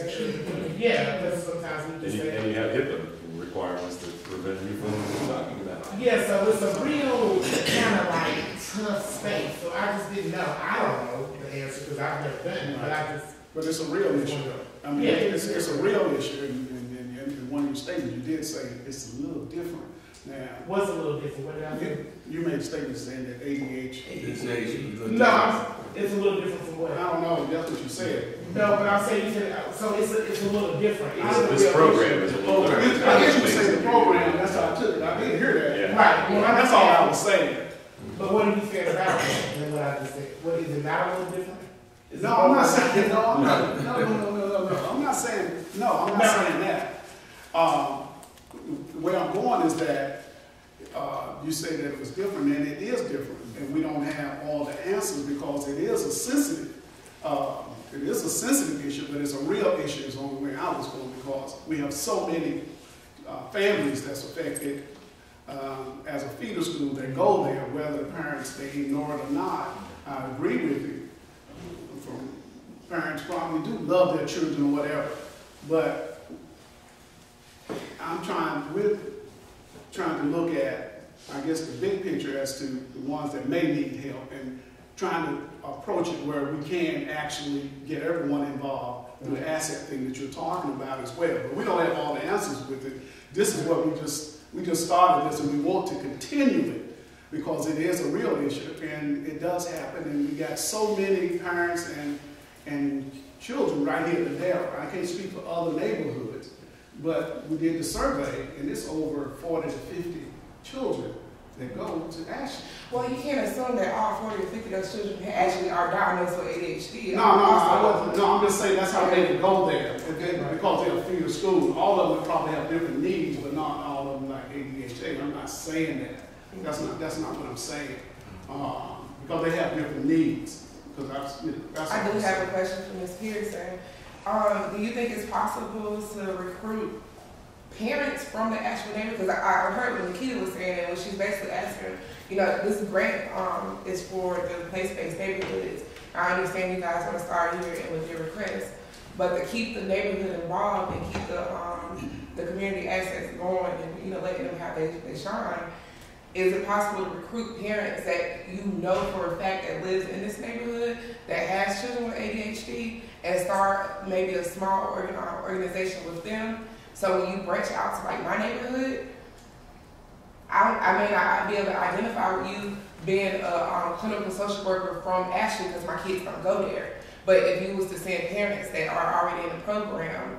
children. Yeah, because sometimes we just say. And you have HIPAA requirements that prevent you from talking about it. Yeah, so it's a real kind of like tough space. So I just didn't know. I don't know the answer because I've never done it, but I just. But it's a real issue. I mean, it's a real issue. And one of your statements, you did say it's a little different. Now, what's a little different? What did I say? You made a statement saying that ADHD. No, it's a little different from what? I don't know. That's what you said. No, but I'm saying you said so. It's a little different. This program is a little different. I guess you say the program. That's how I took it. I didn't hear that. Yeah. Right. Well, that's all I was saying. But what do you say about it? And what I just said. What is it not a little different? No, I'm not saying no. I'm not saying that. the way I'm going is that you say that it was different, and it is different, and we don't have all the answers because it is a sensitive issue, but it's a real issue. Is the only way I was going, because we have so many families that's affected as a feeder school that go there, whether the parents they ignore it or not. I agree with you. Parents probably do love their children or whatever, but we're trying to look at, I guess, the big picture as to the ones that may need help, and trying to approach it where we can actually get everyone involved through the asset thing that you're talking about as well. But we don't have all the answers with it. This is what we just started this, and we want to continue it because it is a real issue, and it does happen, and we got so many parents and children right here in the Delaware. I can't speak for other neighborhoods, but we did the survey, and it's over 40 to 50 children that go to Ashley. Well, you can't assume that all 40 or 50 of those children actually are diagnosed with ADHD. No, I'm just saying that's how they would go there. Because they're a feeder school. All of them probably have different needs, but not all of them like ADHD. I'm not saying that. That's not what I'm saying. Because they have different needs. I do have a question for Ms. Pearson. Do you think it's possible to recruit parents from the actual neighborhood? Because I heard what Nikita was saying, and when she's basically asking, this grant is for the place-based neighborhoods. I understand you guys want to start here and with your request, but to keep the neighborhood involved and keep the community assets going and letting them have they shine, is it possible to recruit parents that you know for a fact that lives in this neighborhood that has children with ADHD and start maybe a small organization with them? So when you branch out to like my neighborhood, I may not be able to identify with you being a clinical social worker from Ashley because my kids don't go there. But if you was to send parents that are already in the program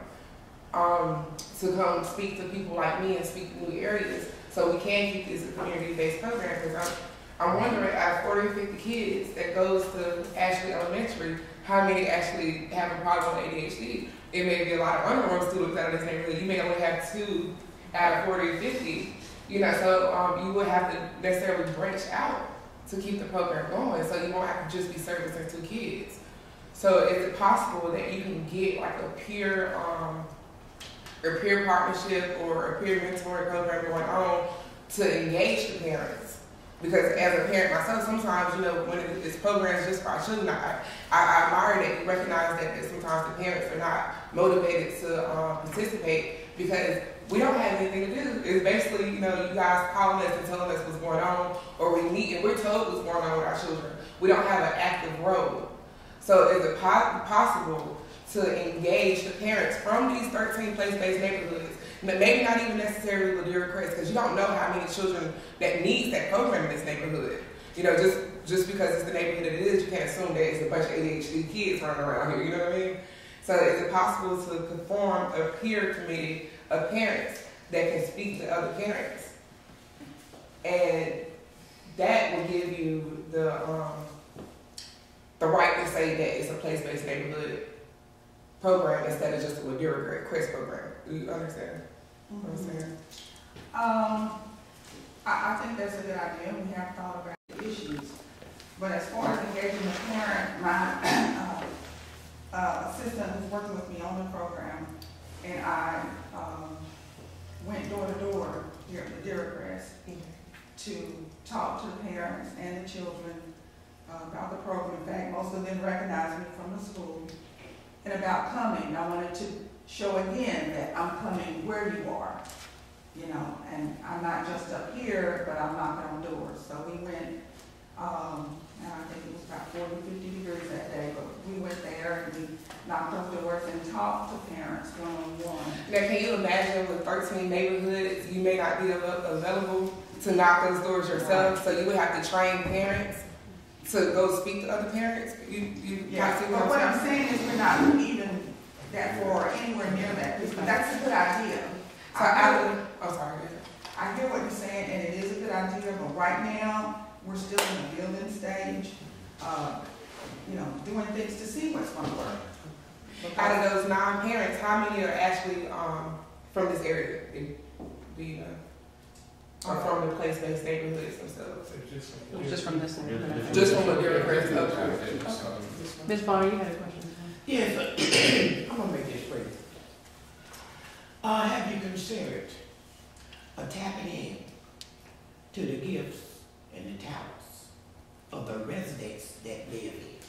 to come speak to people like me and speak to new areas, so we can keep this a community-based program, because I'm wondering, out of 40 or 50 kids that goes to Ashley Elementary, how many actually have a problem with ADHD? It may be a lot of unenrolled students out of this neighborhood. You may only have 2 out of 40 or 50. So you would have to necessarily branch out to keep the program going, so you won't have to just be servicing 2 kids. So is it possible that you can get like a peer partnership or a peer mentoring program going on to engage the parents? Because as a parent myself, sometimes, when it's programs just for our children, I admire that you recognize that sometimes the parents are not motivated to participate because we don't have anything to do. It's basically, you guys calling us and telling us what's going on, or we meet and we're told what's going on with our children. We don't have an active role. So is it possible to engage the parents from these 13 place-based neighborhoods, maybe not even necessarily with your request, because you don't know how many children that needs that program in this neighborhood. Just because it's the neighborhood that it is, you can't assume that it's a bunch of ADHD kids running around here, you know what I mean? So is it possible to form a peer committee of parents that can speak to other parents? And that will give you the right to say that it's a place-based neighborhood program instead of just a Ladera request program. Do you understand what I'm saying? I think that's a good idea. We have thought about the issues. But as far as engaging the parent, my assistant who's working with me on the program, and I went door to door here at the Ladera to talk to the parents and the children about the program. In fact, most of them recognized me from the school. And about coming, I wanted to show again that I'm coming where you are, and I'm not just up here, but I'm knocking on doors. So we went, and I think it was about 40, 50 degrees that day, but we went there and we knocked on doors and talked to parents one-on-one. Now, can you imagine with 13 neighborhoods, you may not be available to knock those doors yourself, right. So you would have to train parents to go speak to other parents? Yeah, but what I'm saying is we're not even that far anywhere near that. But that's a good idea. So I hear what you're saying, and it is a good idea, but right now, we're still in the building stage, doing things to see what's going to work. Out of those 9 parents, how many are actually from this area? be or from the place-based neighborhoods themselves? Just from this one. Just from what you're referring to? Okay. Ms. Bonner, you had a question? Yes, I'm gonna make this brief. Have you considered tapping in to the gifts and the talents of the residents that live here?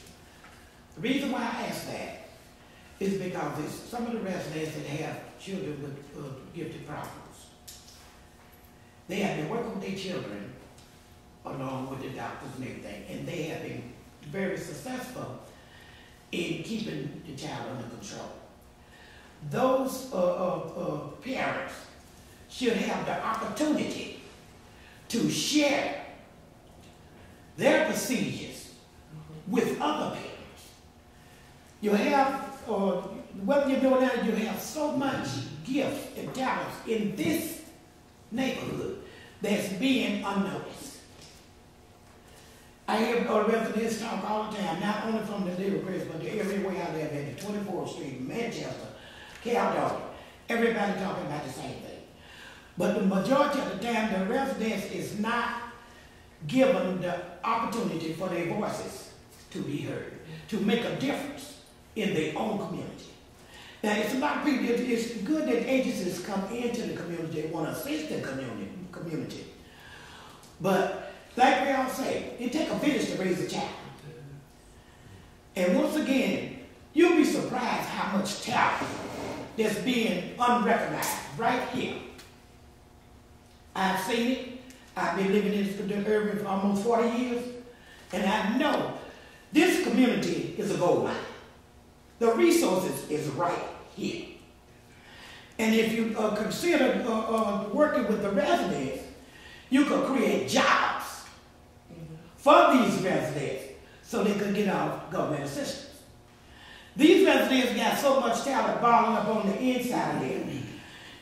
The reason why I ask that is because it's some of the residents that have children with gifted problems. They have been working with their children along with the doctors and everything, and they have been very successful in keeping the child under control. Those parents should have the opportunity to share their procedures with other parents. You have, what you're doing now, you have so much gifts and talents in this neighborhood that's being unnoticed. I hear residents talk all the time, not only from the Little Crest, but the area where I live at, the 24th Street, Manchester, Caledonia. Everybody talking about the same thing. But the majority of the time, the residents is not given the opportunity for their voices to be heard, to make a difference in their own community. Now, it's a lot of people, it's good that agencies come into the community, want to assist the community. But like we all say, it takes a village to raise a child. And once again, you'll be surprised how much talent that's being unrecognized right here. I've seen it. I've been living in this area for almost 40 years, and I know this community is a gold mine. The resources is right here. And if you consider working with the residents, you could create jobs for these residents so they could get off government assistance. These residents got so much talent balling up on the inside of them,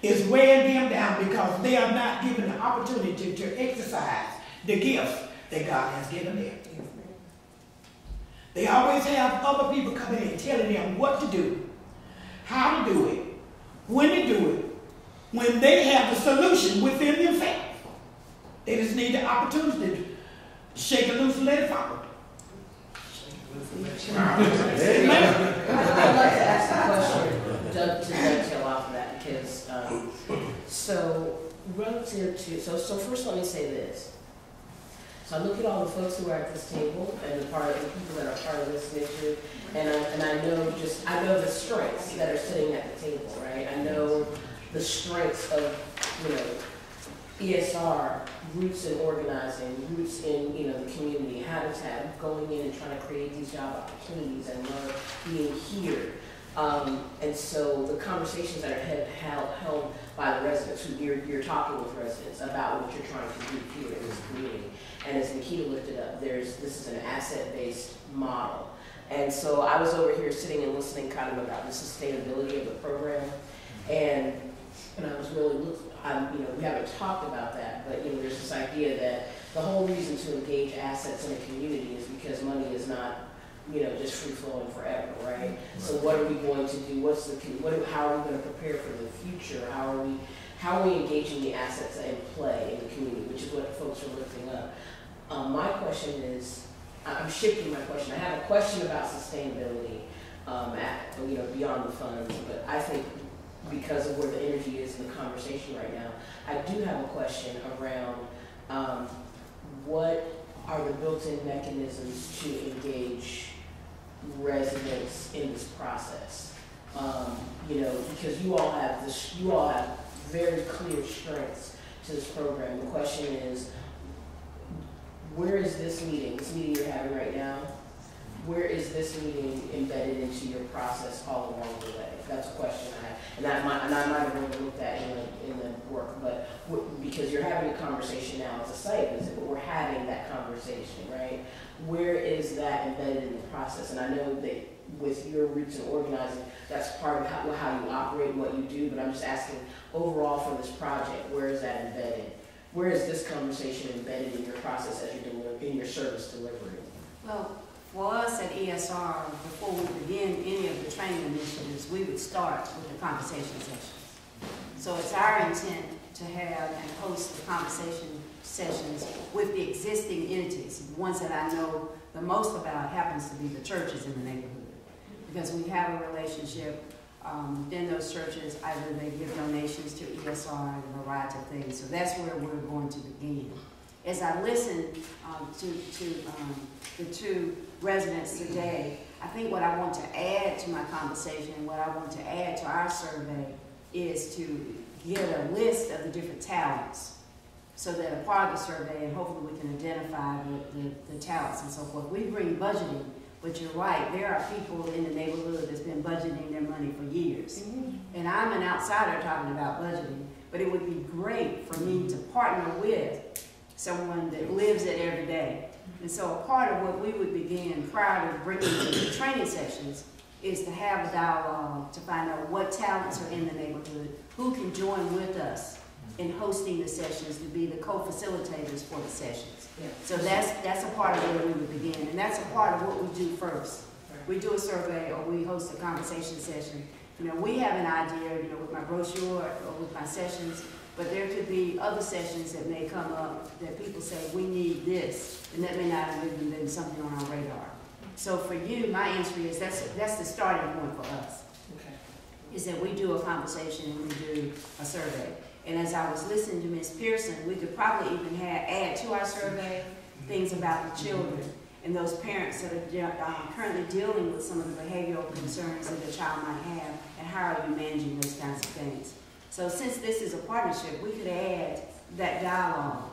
it's weighing them down because they are not given the opportunity to exercise the gifts that God has given them. They always have other people coming in telling them what to do, how to do it, when to do it, when they have the solution within themselves. They just need the opportunity to shake it loose and let it fall. I'd like to ask a question to dovetail off of that, because so relative to so first let me say this. So I look at all the folks who are at this table and the people that are part of this initiative, and I know the strengths that are sitting at the table, right? I know the strengths of ESR, roots in organizing, roots in the community, habitat, going in and trying to create these job opportunities, and learn being here. And so the conversations that are held by the residents, who you're talking with residents about what you're trying to do here in this community. And as Nikita lifted up, this is an asset-based model. And so I was over here sitting and listening kind of about the sustainability of the program, and I was really we haven't talked about that, but there's this idea that the whole reason to engage assets in a community is because money is not just free flowing forever, right? So what are we going to do? How are we going to prepare for the future? How are we engaging the assets in play in the community, which is what folks are lifting up. My question is, I'm shifting my question. I have a question about sustainability, beyond the funds, but I think because of where the energy is in the conversation right now, I do have a question around what are the built-in mechanisms to engage residents in this process? Because you all have very clear strengths to this program. The question is, where is this meeting you're having right now, where is this meeting embedded into your process all along the way? That's a question I have. And I might have overlooked that in the work, but because you're having a conversation now, it's a site visit, but we're having that conversation, right? Where is that embedded in the process? And I know that with your roots in organizing, that's part of how you operate and what you do, but I'm just asking overall for this project, where is that embedded? Where is this conversation embedded in your process as you're in your service delivery? Well, for us at ESR, before we begin any of the training initiatives, we would start with the conversation sessions. So it's our intent to have and host the conversation sessions with the existing entities. The ones that I know the most about happens to be the churches in the neighborhood, because we have a relationship within those churches. Either they give donations to ESR and a variety of things. So that's where we're going to begin. As I listen to the two residents today, I think what I want to add to my conversation and what I want to add to our survey is to get a list of the different talents, so that a part of the survey, and hopefully we can identify the talents and so forth. We bring budgeting, but you're right, there are people in the neighborhood that's been budgeting their money for years. And I'm an outsider talking about budgeting, but it would be great for me to partner with someone that lives it every day. And so a part of what we would begin prior to bringing to the training sessions is to have a dialogue to find out what talents are in the neighborhood, who can join with us in hosting the sessions to be the co-facilitators for the sessions. Yeah. So that's a part of where we would begin, and that's a part of what we do first. We do a survey or we host a conversation session. You know, we have an idea, you know, with my brochure or with my sessions, but there could be other sessions that may come up that people say, we need this, and that may not have even been something on our radar. So for you, my answer is that's the starting point for us. Okay. Is that we do a conversation and we do a survey. And as I was listening to Ms. Pearson, we could probably even add to our survey things about the children and those parents that are currently dealing with some of the behavioral concerns that a child might have, and how are you managing those kinds of things. So since this is a partnership, we could add that dialogue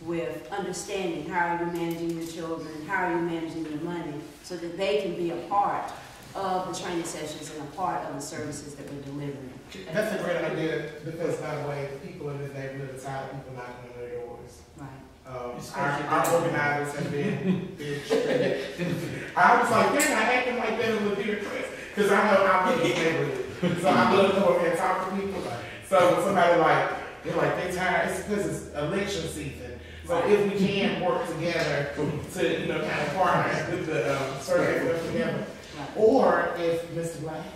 with understanding how are you managing your children, how are you managing your money, so that they can be a part of the training sessions and a part of the services that we're delivering. That's a great idea, because by the way, the people in this neighborhood are tired of people knocking on their doors. Right. Our organizers have been I was like, they're not acting like that in the theater press, because I know I'm in this neighborhood. So I love to go over and talk to people. So when somebody they're tired, it's because it's election season. So if we can work together to, kind of partner with the survey work together. Right. Or if, Mr. Black,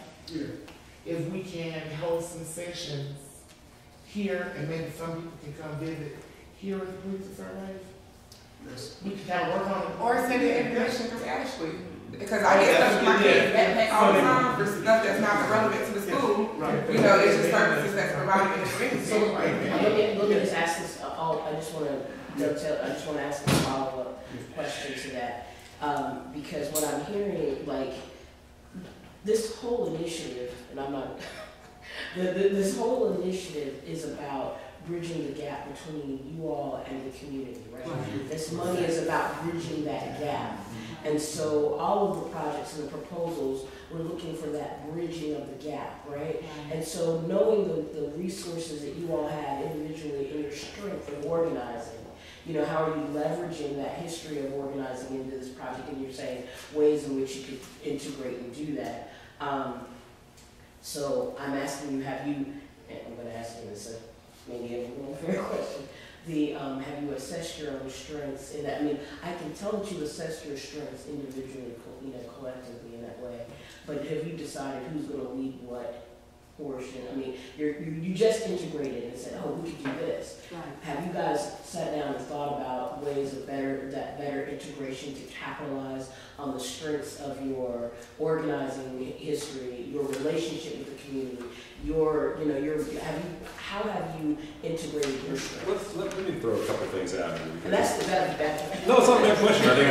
if we can host some sessions here, and maybe some people can come visit here at the police surveys. Yes. We can kind of work on it. Or send the information through Ashley. Because I get stuff from my kids all the time for stuff that's not relevant to the school. Right. It's just services that's provided information. So, let me just ask this. I just want to ask a follow-up question to that, because what I'm hearing, this whole initiative, and I'm not, this whole initiative is about bridging the gap between you all and the community, right? This money is about bridging that gap. And so all of the projects and the proposals, we're looking for that bridging of the gap, right? And so knowing the resources that you all have individually in your strength of organizing, how are you leveraging that history of organizing into this project? And you're saying ways in which you could integrate and do that. So I'm asking you, and I'm going to ask you this, maybe a little fair question. Have you assessed your own strengths in that? I mean, I can tell that you assess your strengths individually, collectively in that way. But have you decided who's going to lead what portion? I mean, you just integrated and said, oh, we could do this. Right. Have you guys sat down and thought about ways of better integration to capitalize on the strengths of your organizing history, your relationship with the community, how have you integrated your strengths? Let me throw a couple things out here. And that's the better. No, it's not a bad question. I think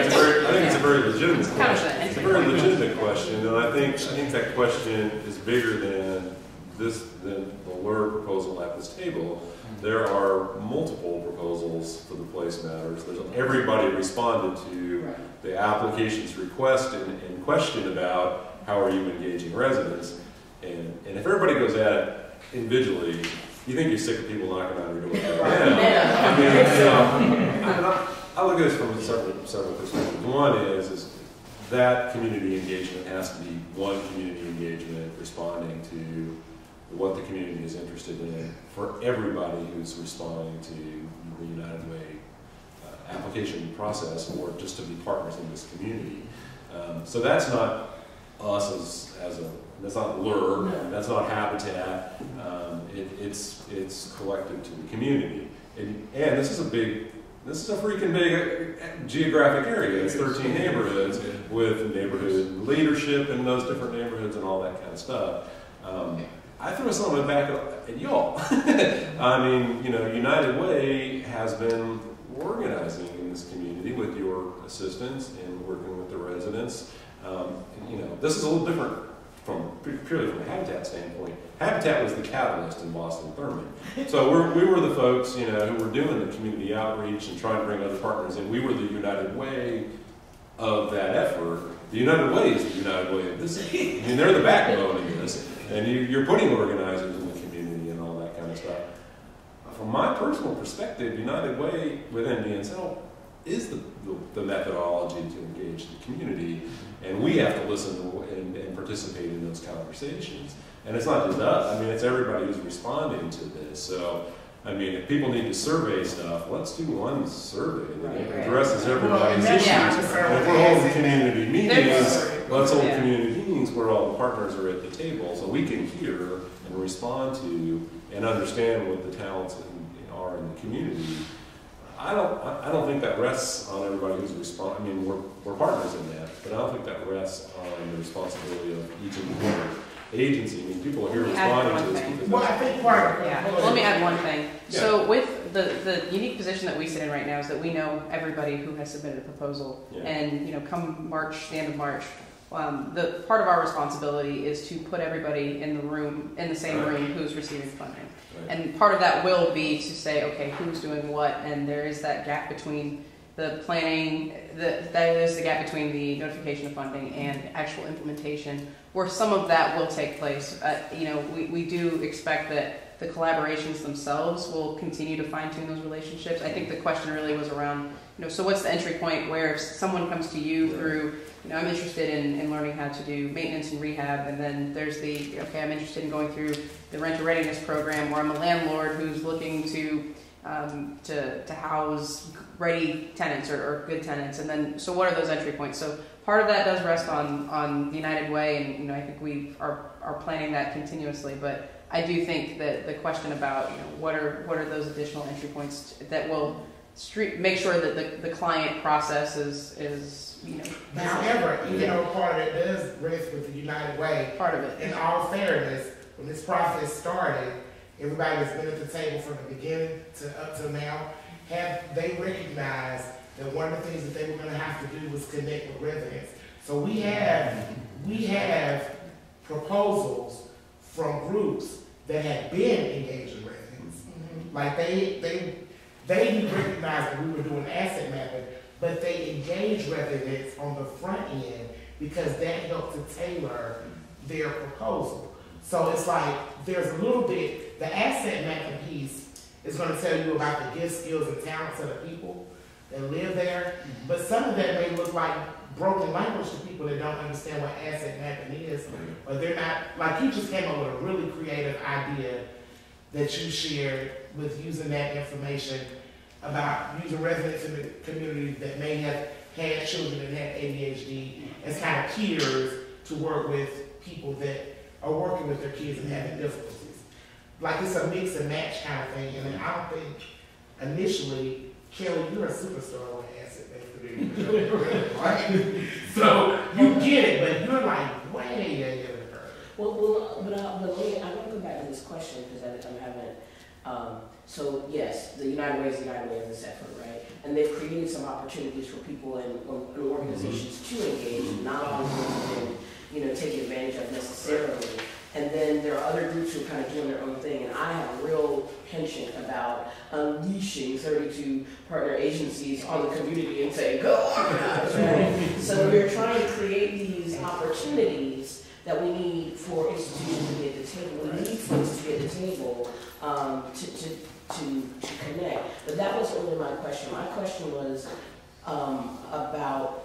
it's a very legitimate question. It's a very legitimate question, and I think that question is bigger than the LER proposal at this table. There are multiple proposals for the Place Matters. Everybody responded to the application's request and question about how are you engaging residents. And if everybody goes at it individually, you think you're sick of people knocking on your door. I look at this from several perspectives. One is that community engagement has to be one community engagement responding to what the community is interested in for everybody who's responding to the United Way application process, or just to be partners in this community. So that's not us as a, that's not LER, No. that's not Habitat, it's collective to the community. And this is a freaking big geographic area. It's 13 neighborhoods with neighborhood leadership in those different neighborhoods and all that kind of stuff. I throw something back at y'all. I mean, you know, United Way has been organizing in this community with your assistance and working with the residents. You know, this is a little different purely from a Habitat standpoint. Habitat was the catalyst in Boston Thurman. So we were the folks, you know, who were doing the community outreach and trying to bring other partners in. We were the United Way of that effort. The United Way is the United Way of this. I mean, they're the backbone of this. And you're putting organizers in the community and all that kind of stuff. From my personal perspective, United Way within DNSL is the methodology to engage the community. And we have to listen and participate in those conversations. And it's not just us. I mean, it's everybody who's responding to this. So, I mean, if people need to survey stuff, let's do one survey that addresses everybody's issues. And if we're holding community meetings, let's hold community meetings where all the partners are at the table so we can hear and respond to and understand what the talents are in the community. I don't think that rests on everybody who's responding. I mean, we're partners in that, but I don't think that rests on the responsibility of each and every agency. I mean, people are here responding to this. Well, I think part of it. Yeah. Let me add one thing. Yeah. So with the unique position that we sit in right now is that we know everybody who has submitted a proposal, and you know, come March, the end of March, the part of our responsibility is to put everybody in the same room who's receiving funding. And part of that will be to say, okay, who's doing what, and there is that gap between the planning, that is the gap between the notification of funding and actual implementation, where some of that will take place. You know, we do expect that the collaborations themselves will continue to fine-tune those relationships. I think the question really was around, you know, so what's the entry point where if someone comes to you through, you know, I'm interested in learning how to do maintenance and rehab, and then there's the, okay, I'm interested in going through the renter readiness program where I'm a landlord who's looking to house ready tenants or good tenants, and then so what are those entry points? So part of that does rest on the United Way, and you know, I think we are planning that continuously. But I do think that the question about, you know, what are those additional entry points that will make sure that the client process is you know. However, even though part of it does rest with the United Way, part of it. In all fairness, when this process started, everybody that's been at the table from the beginning to up to now, they recognized that one of the things that they were going to have to do was connect with residents. So we have proposals from groups that had been engaging residents. Like they recognized that we were doing asset mapping, but they engaged residents on the front end because that helped to tailor their proposal. So it's like there's a little bit, the asset mapping piece is going to tell you about the gifts, skills, and talents of the people that live there, but some of that may look like broken language to people that don't understand what asset mapping is, but they're not, like you just came up with a really creative idea that you shared with using that information about using residents in the community that may have had children that had ADHD as kind of peers to work with people that are working with their kids and having difficulties. Like it's a mix and match kind of thing, and I don't think initially, Kelly, you're a superstar with asset-based community, right? So you get it, but you're like way ahead of the curve. Well, but I want to go back to this question because I'm having. So yes, the United Way is the United Way of this effort, right? And they've created some opportunities for people and organizations to engage. Not all of them have been, you know, taken advantage of necessarily. And then there are other groups who are kind of doing their own thing. And I have a real penchant about unleashing 32 partner agencies on the community and saying, go organize, right? So we're trying to create these opportunities that we need for institutions to be at the table. We need folks to be at the table to connect. But that wasn't really my question. My question was about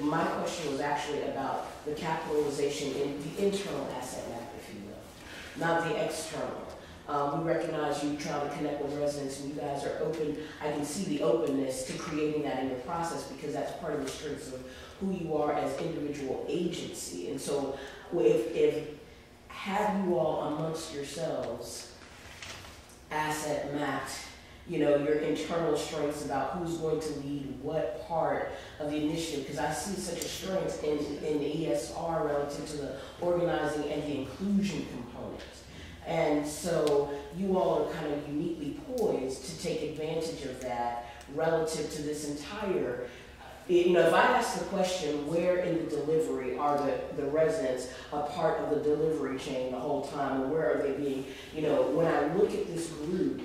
my question was actually about the capitalization in the internal asset map, if you will, not the external. We recognize you trying to connect with residents, and you guys are open. I can see the openness to creating that in your process, because that's part of the strengths of who you are as individual agency. And so if have you all amongst yourselves asset mapped, you know, your internal strengths about who's going to lead what part of the initiative, because I see such a strength in the ESR relative to the organizing and the inclusion component. And so you all are kind of uniquely poised to take advantage of that relative to this entire, you know, if I ask the question, where in the delivery are the residents a part of the delivery chain the whole time, and where are they being, you know, when I look at this group,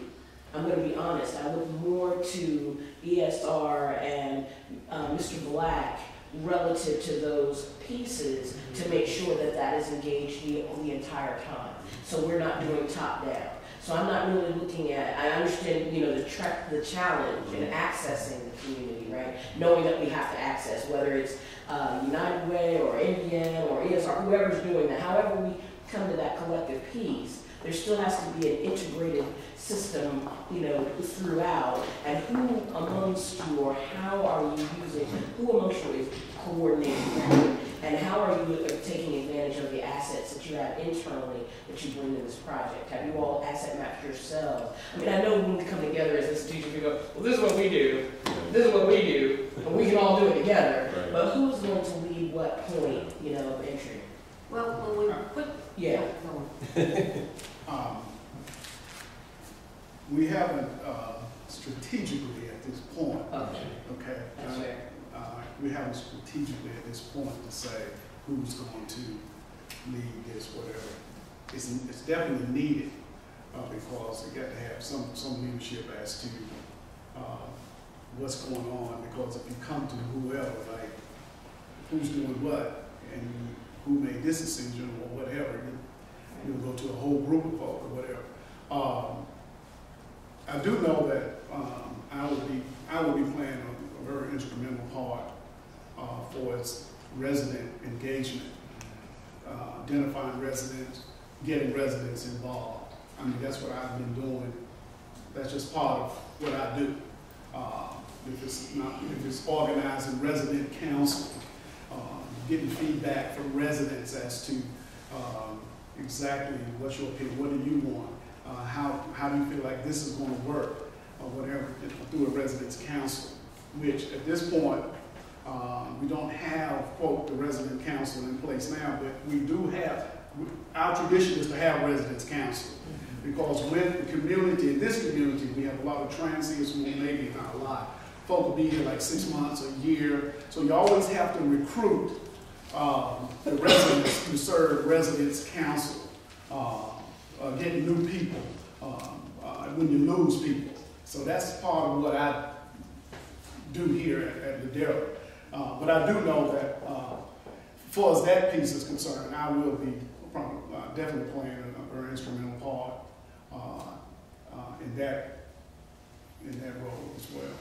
I'm going to be honest, I look more to ESR and Mr. Black relative to those pieces to make sure that that is engaged the entire time. So we're not doing top down. So I'm not really looking at, I understand, you know, the challenge in accessing the community, right? Knowing that we have to access, whether it's United Way or NBN or ESR, whoever's doing that, however we come to that collective piece, there still has to be an integrated system, you know, throughout, and who amongst you, or how are you using, who amongst you is coordinating that, and how are you taking advantage of the assets that you have internally that you bring to this project? Have you all asset mapped yourselves? I mean, I know when we come together as institutions, we go, well, this is what we do, this is what we do, and we can all do it together, Right. but who's going to lead what point, you know, of entry? Well, when we put, Yeah. We haven't strategically at this point. Okay. Okay. That's fair. We haven't strategically at this point to say who's going to lead this, whatever. It's definitely needed because you got to have some leadership as to what's going on. Because if you come to whoever, like who's doing what and who made this decision or whatever, you'll go to a whole group of folk or whatever. I do know that I will be playing a very instrumental part for its resident engagement, identifying residents, getting residents involved. I mean, that's what I've been doing. That's just part of what I do. If it's organizing resident council, getting feedback from residents as to exactly what's your opinion, what do you want, how do you feel like this is going to work, or whatever, through a residents council, which at this point, we don't have, quote, the resident council in place now, but we do have, our tradition is to have residents council, because with the community, in this community, we have a lot of transients, well, maybe not a lot, folk will be here like 6 months, a year, so you always have to recruit the residents to serve residents council, getting new people when you lose people. So that's part of what I do here at LER. But I do know that as far as that piece is concerned, I will be definitely playing a very instrumental part in that role as well.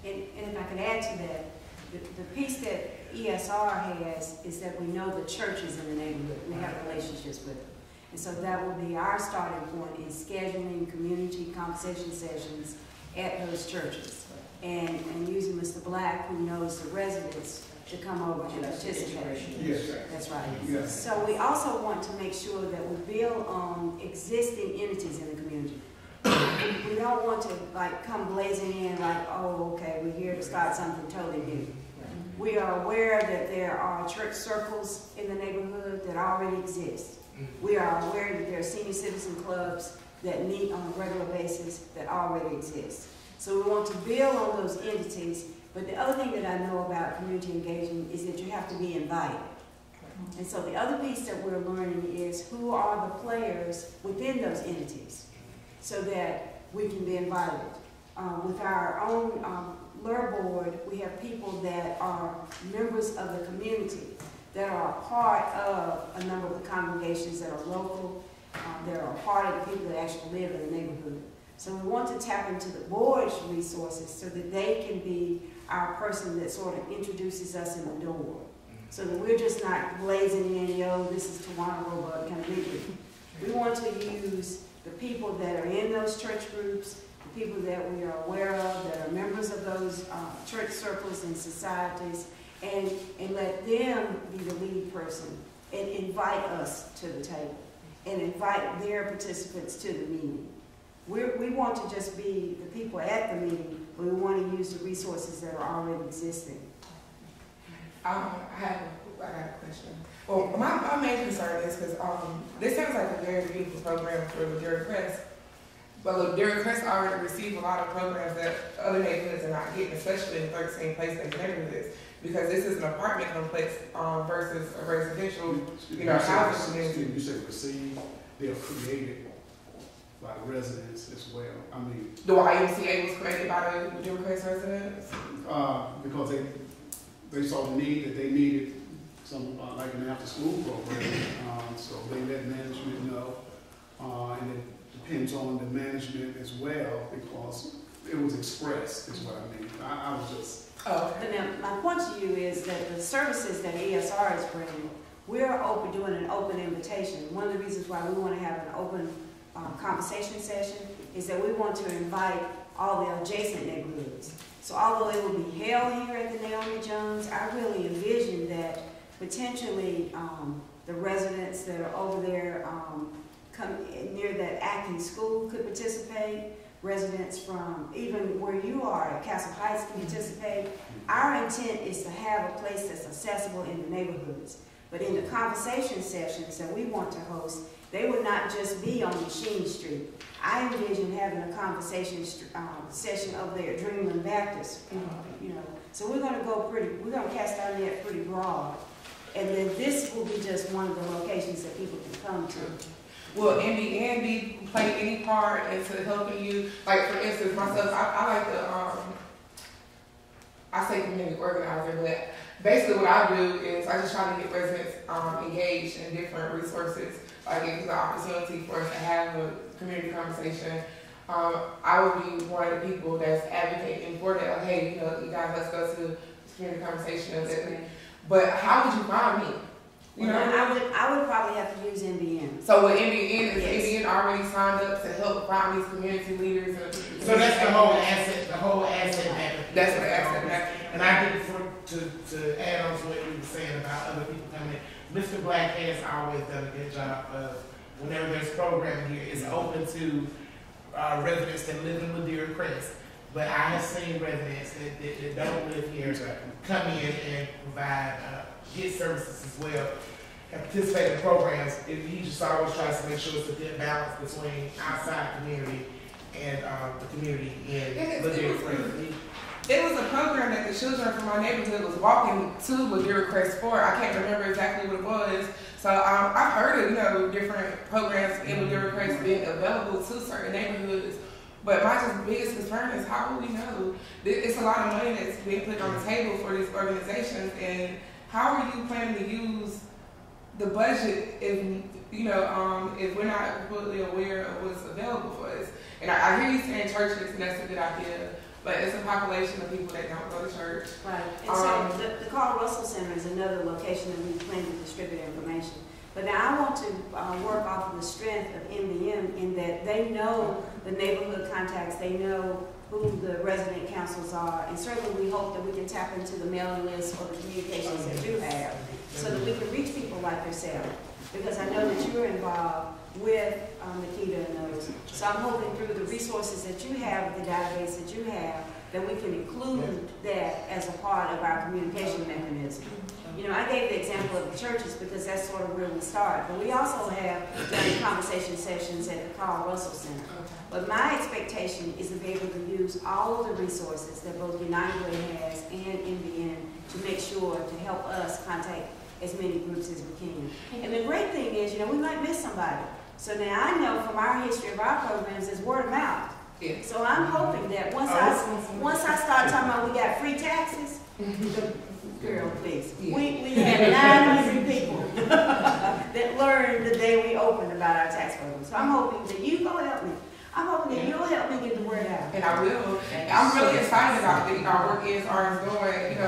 and if I could add to that, the piece that ESR has is that we know the churches in the neighborhood. We have relationships with them. And so that will be our starting point in scheduling community conversation sessions at those churches. And using Mr. Black, who knows the residents, to come over and participate. Yes. That's right. Yes. So we also want to make sure that we build on existing entities in the community. We don't want to like come blazing in like, oh, okay, we're here to start something totally new. We are aware that there are church circles in the neighborhood that already exist. We are aware that there are senior citizen clubs that meet on a regular basis that already exist. So we want to build on those entities, but the other thing that I know about community engagement is that you have to be invited. And so the other piece that we're learning is who are the players within those entities so that we can be invited. With our own LER board, we have people that are members of the community that are a part of a number of the congregations that are local, that are a part of the people that actually live in the neighborhood. So we want to tap into the board's resources so that they can be our person that sort of introduces us in the door. So that we're just not blazing in, yo, this is Tawana Robot kind of leader. We want to use the people that are in those church groups, the people that we are aware of, that are members of those church circles and societies, and let them be the lead person and invite us to the table and invite their participants to the meeting. We want to just be the people at the meeting, but we want to use the resources that are already existing. I got a question. Well, my main concern is because this sounds like a very beautiful program for LER Crest, but LER Crest already received a lot of programs that other neighborhoods are not getting, especially in 13 place-based neighborhoods, because this is an apartment complex versus a residential, housing community. You said receive, they're created by the residents as well. I mean, The YMCA was created by the LER Crest residents? Because they saw the need that they needed some, like an after-school program, so they let management know, and it depends on the management as well, because it was expressed, is what I mean. I was just... Oh, okay. But now, my point to you is that the services that ESR is bringing, we're doing an open invitation. One of the reasons why we want to have an open conversation session is that we want to invite all the adjacent neighborhoods. So although it will be held here at the Naomi Jones, I really envision that potentially the residents that are over there near that Atkins school could participate. Residents from even where you are at Castle Heights can participate. Our intent is to have a place that's accessible in the neighborhoods. But in the conversation sessions that we want to host, they would not just be on Machine Street. I envision having a conversation session over there at Dreamland Baptist, So we're going to cast our net pretty broad. And then this will be just one of the locations that people can come to. Will NBN play any part into helping you? Like, for instance, myself, I like to, I say community organizer, but basically what I do is I just try to get residents engaged in different resources. Like, if there's an opportunity for us to have a community conversation, I would be one of the people that's advocating for that. Like, hey, you guys, let's go to this community conversation. But how would you find me? I would probably have to use NBN. So with NBN, is NBN already signed up to help find these community leaders? So that's the whole asset management. That's the asset management. And I think to add on to what you were saying about other people coming in, Mr. Black has always done a good job of, whenever there's programming here, it's open to residents that live in LER Crest. But I have seen residents that don't live here come in and provide get services as well and participate in programs. He just always tries to make sure it's a good balance between outside community and the community in LER Crest. It was a program that the children from my neighborhood was walking to LER Crest for. I can't remember exactly what it was. So I've heard of different programs in LER Crest being available to certain neighborhoods. But my biggest concern is how will we know? It's a lot of money that's being put on the table for these organizations, and how are you planning to use the budget if if we're not completely aware of what's available for us? And I hear you saying churches, and that's a good idea, but it's a population of people that don't go to church. Right. And so the Carl Russell Center is another location that we plan to distribute information. But now I want to work off of the strength of NBM in that they know the neighborhood contacts, they know who the resident councils are, and certainly we hope that we can tap into the mailing list or the communications that you have so that we can reach people like yourself. Because I know that you're involved with Nikita and those. So I'm hoping through the resources that you have, the database that you have, that we can include that as a part of our communication mechanism. I gave the example of the churches because that's sort of where we start. But we also have done conversation sessions at the Carl Russell Center. But my expectation is to be able to use all of the resources that both United Way has and NBN to make sure to help us contact as many groups as we can. And the great thing is, we might miss somebody. So now I know from our history of our programs is word of mouth. Yeah. So I'm hoping that once I start talking about we got free taxes, girl, please. Yeah. We had 900 people that learned the day we opened about our tax program. So I'm hoping that you go help me. I'm hoping that you'll help me get the word out. And I will. I'm really excited about our work ESR is doing.